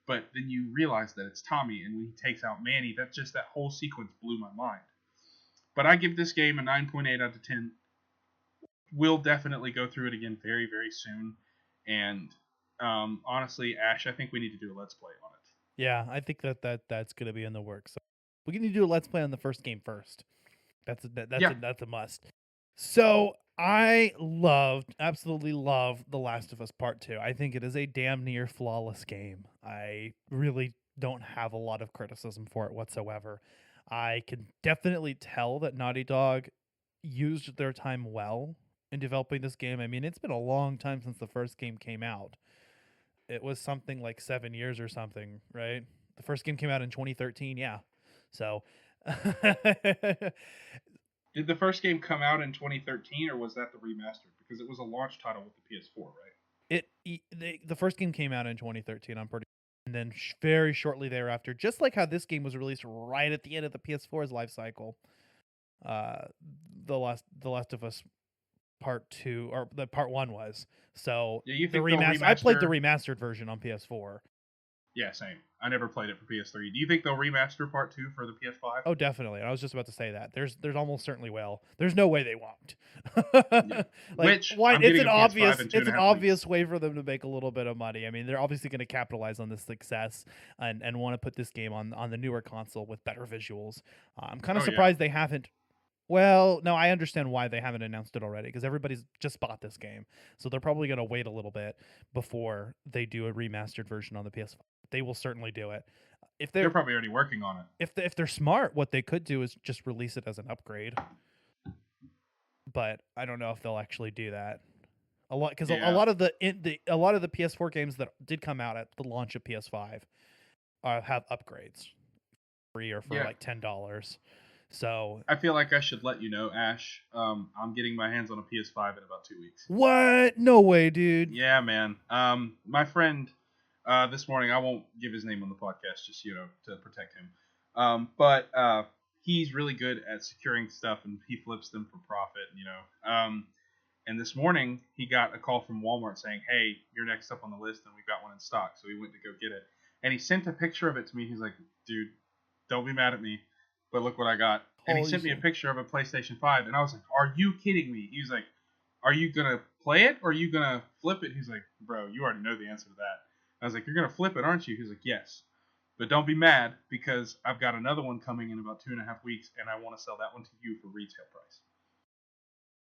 But then you realize that it's Tommy, and when he takes out Manny, that whole sequence blew my mind. But I give this game a 9.8 out of 10. We'll definitely go through it again very, very soon. And honestly, Ash, I think we need to do a Let's Play on it. Yeah, I think that's going to be in the works. So we need to do a Let's Play on the first game first. That's a must. So I absolutely loved The Last of Us Part 2. I think it is a damn near flawless game. I really don't have a lot of criticism for it whatsoever. I can definitely tell that Naughty Dog used their time well in developing this game. I mean, it's been a long time since the first game came out. It was something like 7 years or something, right? The first game came out in 2013, yeah. So Did the first game come out in 2013, or was that the remastered? Because it was a launch title with the PS4, right? The first game came out in 2013. I'm pretty, and then very shortly thereafter, just like how this game was released right at the end of the PS4's life cycle, the Last of Us Part 2 or the Part 1 was. So Yeah, you the think they'll remaster. I played the remaster- remastered version on PS4. Yeah, same. I never played it for PS3. Do you think they'll remaster Part 2 for the PS5? Oh, definitely. I was just about to say that. There's almost certainly will. There's no way they won't. Yeah. Which, why? I'm It's getting an a PS5 obvious. in It's an 2.5 obvious way for them to make a little bit of money. I mean, they're obviously going to capitalize on this success and want to put this game on the newer console with better visuals. I'm kind of Oh, yeah. surprised they haven't. Well, no, I understand why they haven't announced it already because everybody's just bought this game, so they're probably going to wait a little bit before they do a remastered version on the PS5. They will certainly do it. If They're probably already working on it. if they're smart, what they could do is just release it as an upgrade. But I don't know if they'll actually do that. A lot because Yeah. a lot of the PS4 games that did come out at the launch of PS5 have upgrades, free or for Yeah. like $10. So I feel like I should let you know, Ash. I'm getting my hands on a PS5 in about 2 weeks. what? No way, dude. Yeah, man. My friend, this morning, I won't give his name on the podcast, just to protect him. But he's really good at securing stuff, and he flips them for profit. And this morning, he got a call from Walmart saying, hey, you're next up on the list, and we've got one in stock. So he went to go get it. And he sent a picture of it to me. He's like, dude, don't be mad at me, but look what I got. And he sent me a picture of a PlayStation 5. And I was like, are you kidding me? He was like, are you going to play it or are you going to flip it? He's like, bro, you already know the answer to that. I was like, you're going to flip it, aren't you? He's like, yes. But don't be mad because I've got another one coming in about 2.5 weeks, and I want to sell that one to you for retail price.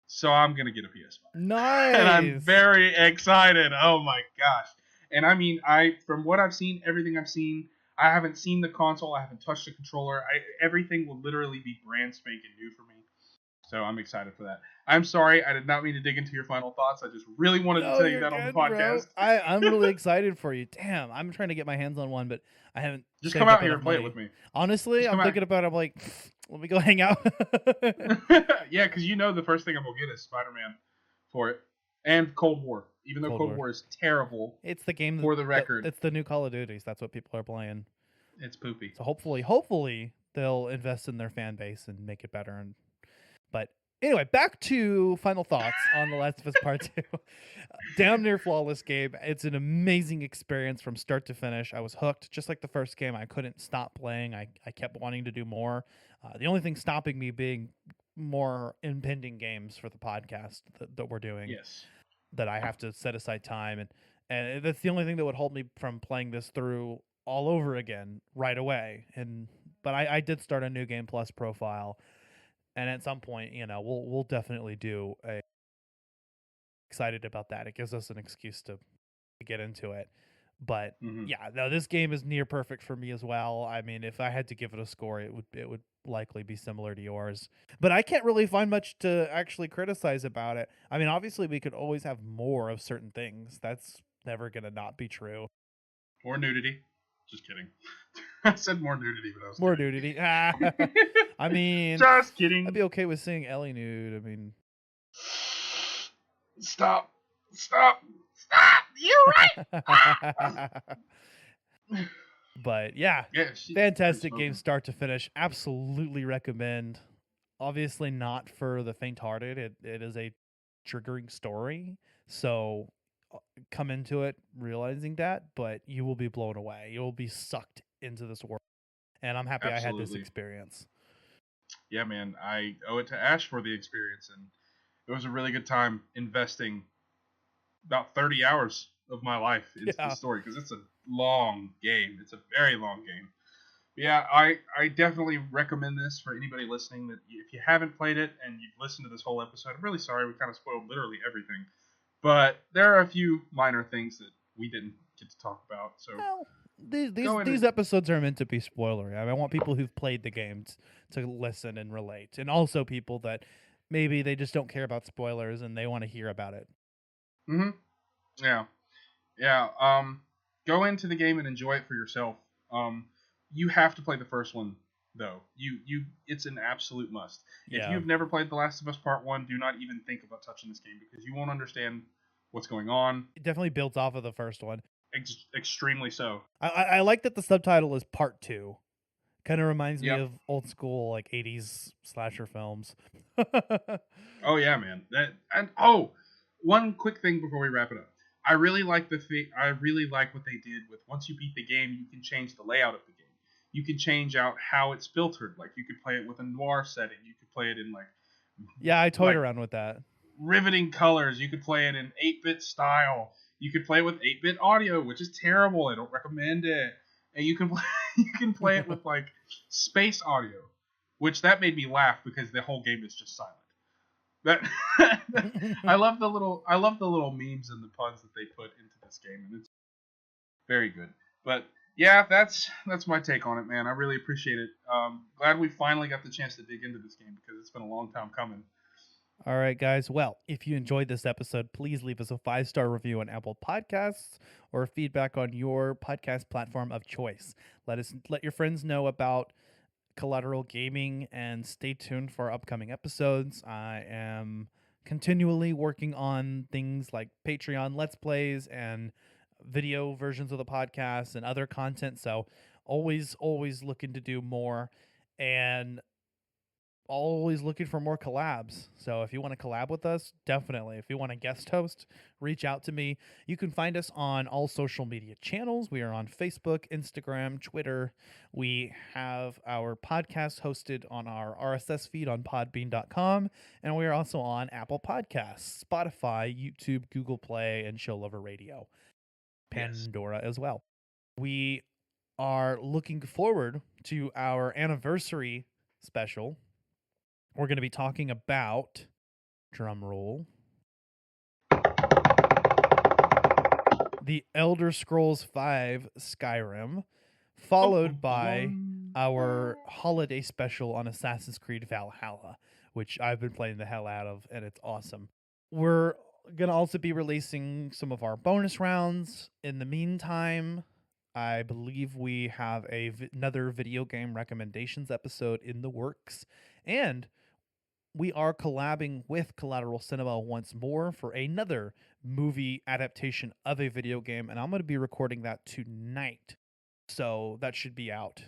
So I'm going to get a PS5. Nice. And I'm very excited. Oh my gosh. And I mean, from what I've seen, everything I've seen, I haven't seen the console. I haven't touched the controller. Everything will literally be brand spanking new for me. So I'm excited for that. I'm sorry. I did not mean to dig into your final thoughts. I just really wanted to tell you that on the podcast. I'm really excited for you. Damn, I'm trying to get my hands on one, but I haven't. Just come out here and play it with me. Honestly, I'm thinking about it. I'm like, let me go hang out. Yeah, because you know the first thing I'm going to get is Spider-Man for it. And Cold War. Even though Cold War is terrible. It's the game for the record. It's the new Call of Duties. That's what people are playing. It's poopy. So hopefully they'll invest in their fan base and make it better. But anyway, back to final thoughts on The Last of Us Part 2. Damn near flawless game. It's an amazing experience from start to finish. I was hooked, just like the first game. I couldn't stop playing. I kept wanting to do more. The only thing stopping me being more impending games for the podcast that we're doing. Yes. That I have to set aside time. And that's the only thing that would hold me from playing this through all over again right away. But I did start a new Game Plus profile. And at some point, we'll definitely do a. Excited about that. It gives us an excuse to get into it. But yeah, no, this game is near perfect for me as well. I mean, if I had to give it a score, it would likely be similar to yours. But I can't really find much to actually criticize about it. I mean, obviously, we could always have more of certain things. That's never gonna not be true. More nudity. Just kidding. I said more nudity, but I was more kidding. Nudity. I mean, just kidding. I'd be okay with seeing Ellie nude. I mean, stop! You're right. But yeah fantastic game, start to finish. Absolutely recommend. Obviously, not for the faint-hearted. It is a triggering story, so come into it realizing that, but you will be blown away. You will be sucked into this world, and I'm happy I had this experience. Yeah, man, I owe it to Ash for the experience, and it was a really good time investing about 30 hours of my life into the story, because it's a long game. It's a very long game. Yeah, I definitely recommend this for anybody listening. That if you haven't played it and you've listened to this whole episode, I'm really sorry. We kind of spoiled literally everything. But there are a few minor things that we didn't get to talk about. So these episodes are meant to be spoilery. I mean, I want people who've played the game to listen and relate, and also people that maybe they just don't care about spoilers and they want to hear about it. Yeah. Go into the game and enjoy it for yourself. You have to play the first one though. It's an absolute must. Yeah. If you've never played The Last of Us Part 1, do not even think about touching this game, because you won't understand what's going on. It definitely builds off of the first one. Extremely so. I like that the subtitle is Part 2. Kind of reminds me of old school, like, 80s slasher films. Oh yeah, man. One quick thing before we wrap it up. I really like what they did with, once you beat the game, you can change the layout of the game. You can change out how it's filtered. Like, you could play it with a noir setting. You could play it in, like... Yeah, I toyed around with that. Riveting colors. You could play it in 8-bit style. You could play it with 8-bit audio, which is terrible. I don't recommend it. And you can play it with, like, space audio, which that made me laugh because the whole game is just silent. I love the little memes and the puns that they put into this game, and it's very good. But yeah, that's my take on it, man. I really appreciate it. Glad we finally got the chance to dig into this game, because it's been a long time coming. All right, guys. Well, if you enjoyed this episode, please leave us a 5-star review on Apple Podcasts or feedback on your podcast platform of choice. Let your friends know about Collateral Gaming, and stay tuned for upcoming episodes. I am continually working on things like Patreon Let's Plays and video versions of the podcast and other content, so always looking to do more. And always looking for more collabs. So if you want to collab with us, definitely. If you want to guest host, reach out to me. You can find us on all social media channels. We are on Facebook, Instagram, Twitter. We have our podcast hosted on our RSS feed on podbean.com. And we are also on Apple Podcasts, Spotify, YouTube, Google Play, and Show Lover Radio. Pandora as well. We are looking forward to our anniversary special. We're going to be talking about, drum roll, the Elder Scrolls V Skyrim, followed by our holiday special on Assassin's Creed Valhalla, which I've been playing the hell out of, and it's awesome. We're going to also be releasing some of our bonus rounds. In the meantime, I believe we have another video game recommendations episode in the works, and we are collabing with Collateral Cinema once more for another movie adaptation of a video game, and I'm going to be recording that tonight. So that should be out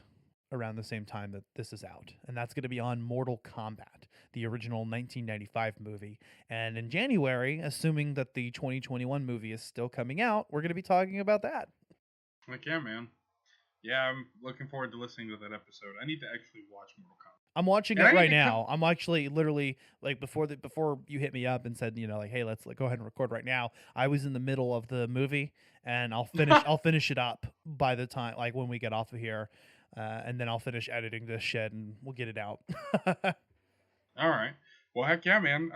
around the same time that this is out, and that's going to be on Mortal Kombat, the original 1995 movie. And in January, assuming that the 2021 movie is still coming out, we're going to be talking about that. Heck yeah, man. Yeah, I'm looking forward to listening to that episode. I need to actually watch Mortal Kombat. I'm watching it right now. I'm actually literally like before you hit me up and said, like, hey, let's go ahead and record right now. I was in the middle of the movie, and I'll finish it up by the time, like, when we get off of here, and then I'll finish editing this shit and we'll get it out. All right. Well, heck yeah, man.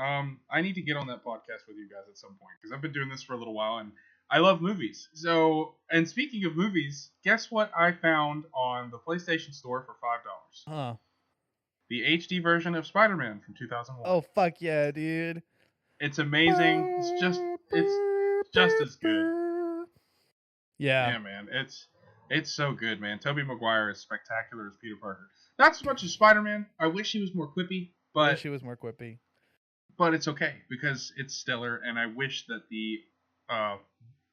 I need to get on that podcast with you guys at some point because I've been doing this for a little while and I love movies. So, and speaking of movies, guess what I found on the PlayStation Store for $5? Huh. The HD version of Spider-Man from 2001. Oh, fuck yeah, dude. It's amazing. It's just as good. Yeah. Yeah, man. It's so good, man. Tobey Maguire is spectacular as Peter Parker. Not so much as Spider-Man. I wish he was more quippy, but But it's okay because it's stellar, and I wish that the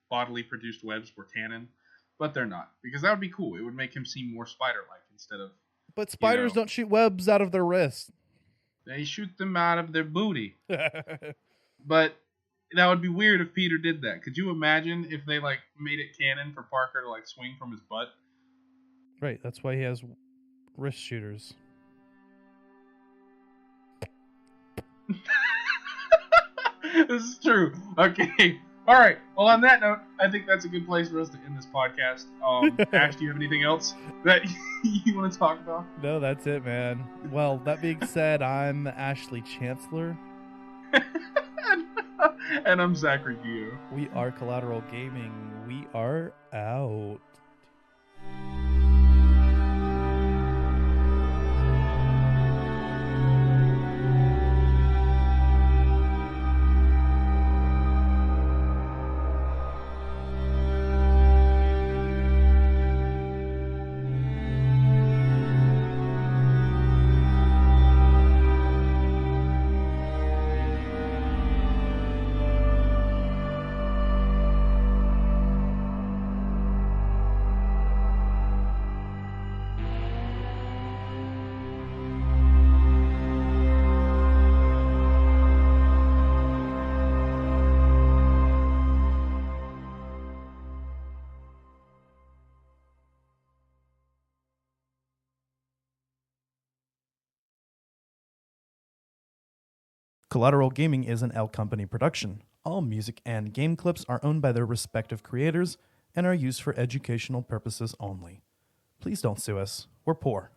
bodily produced webs were canon, but they're not, because that would be cool. It would make him seem more spider-like instead of. But spiders don't shoot webs out of their wrists. They shoot them out of their booty. But that would be weird if Peter did that. Could you imagine if they made it canon for Parker to swing from his butt? Right, that's why he has wrist shooters. This is true. Okay. All right. Well, on that note, I think that's a good place for us to end this podcast. Ash, do you have anything else that you want to talk about? No, that's it, man. Well, that being said, I'm Ashley Chancellor. And I'm Zachary Dio. We are Collateral Gaming. We are out. Collateral Gaming is an L Company production. All music and game clips are owned by their respective creators and are used for educational purposes only. Please don't sue us. We're poor.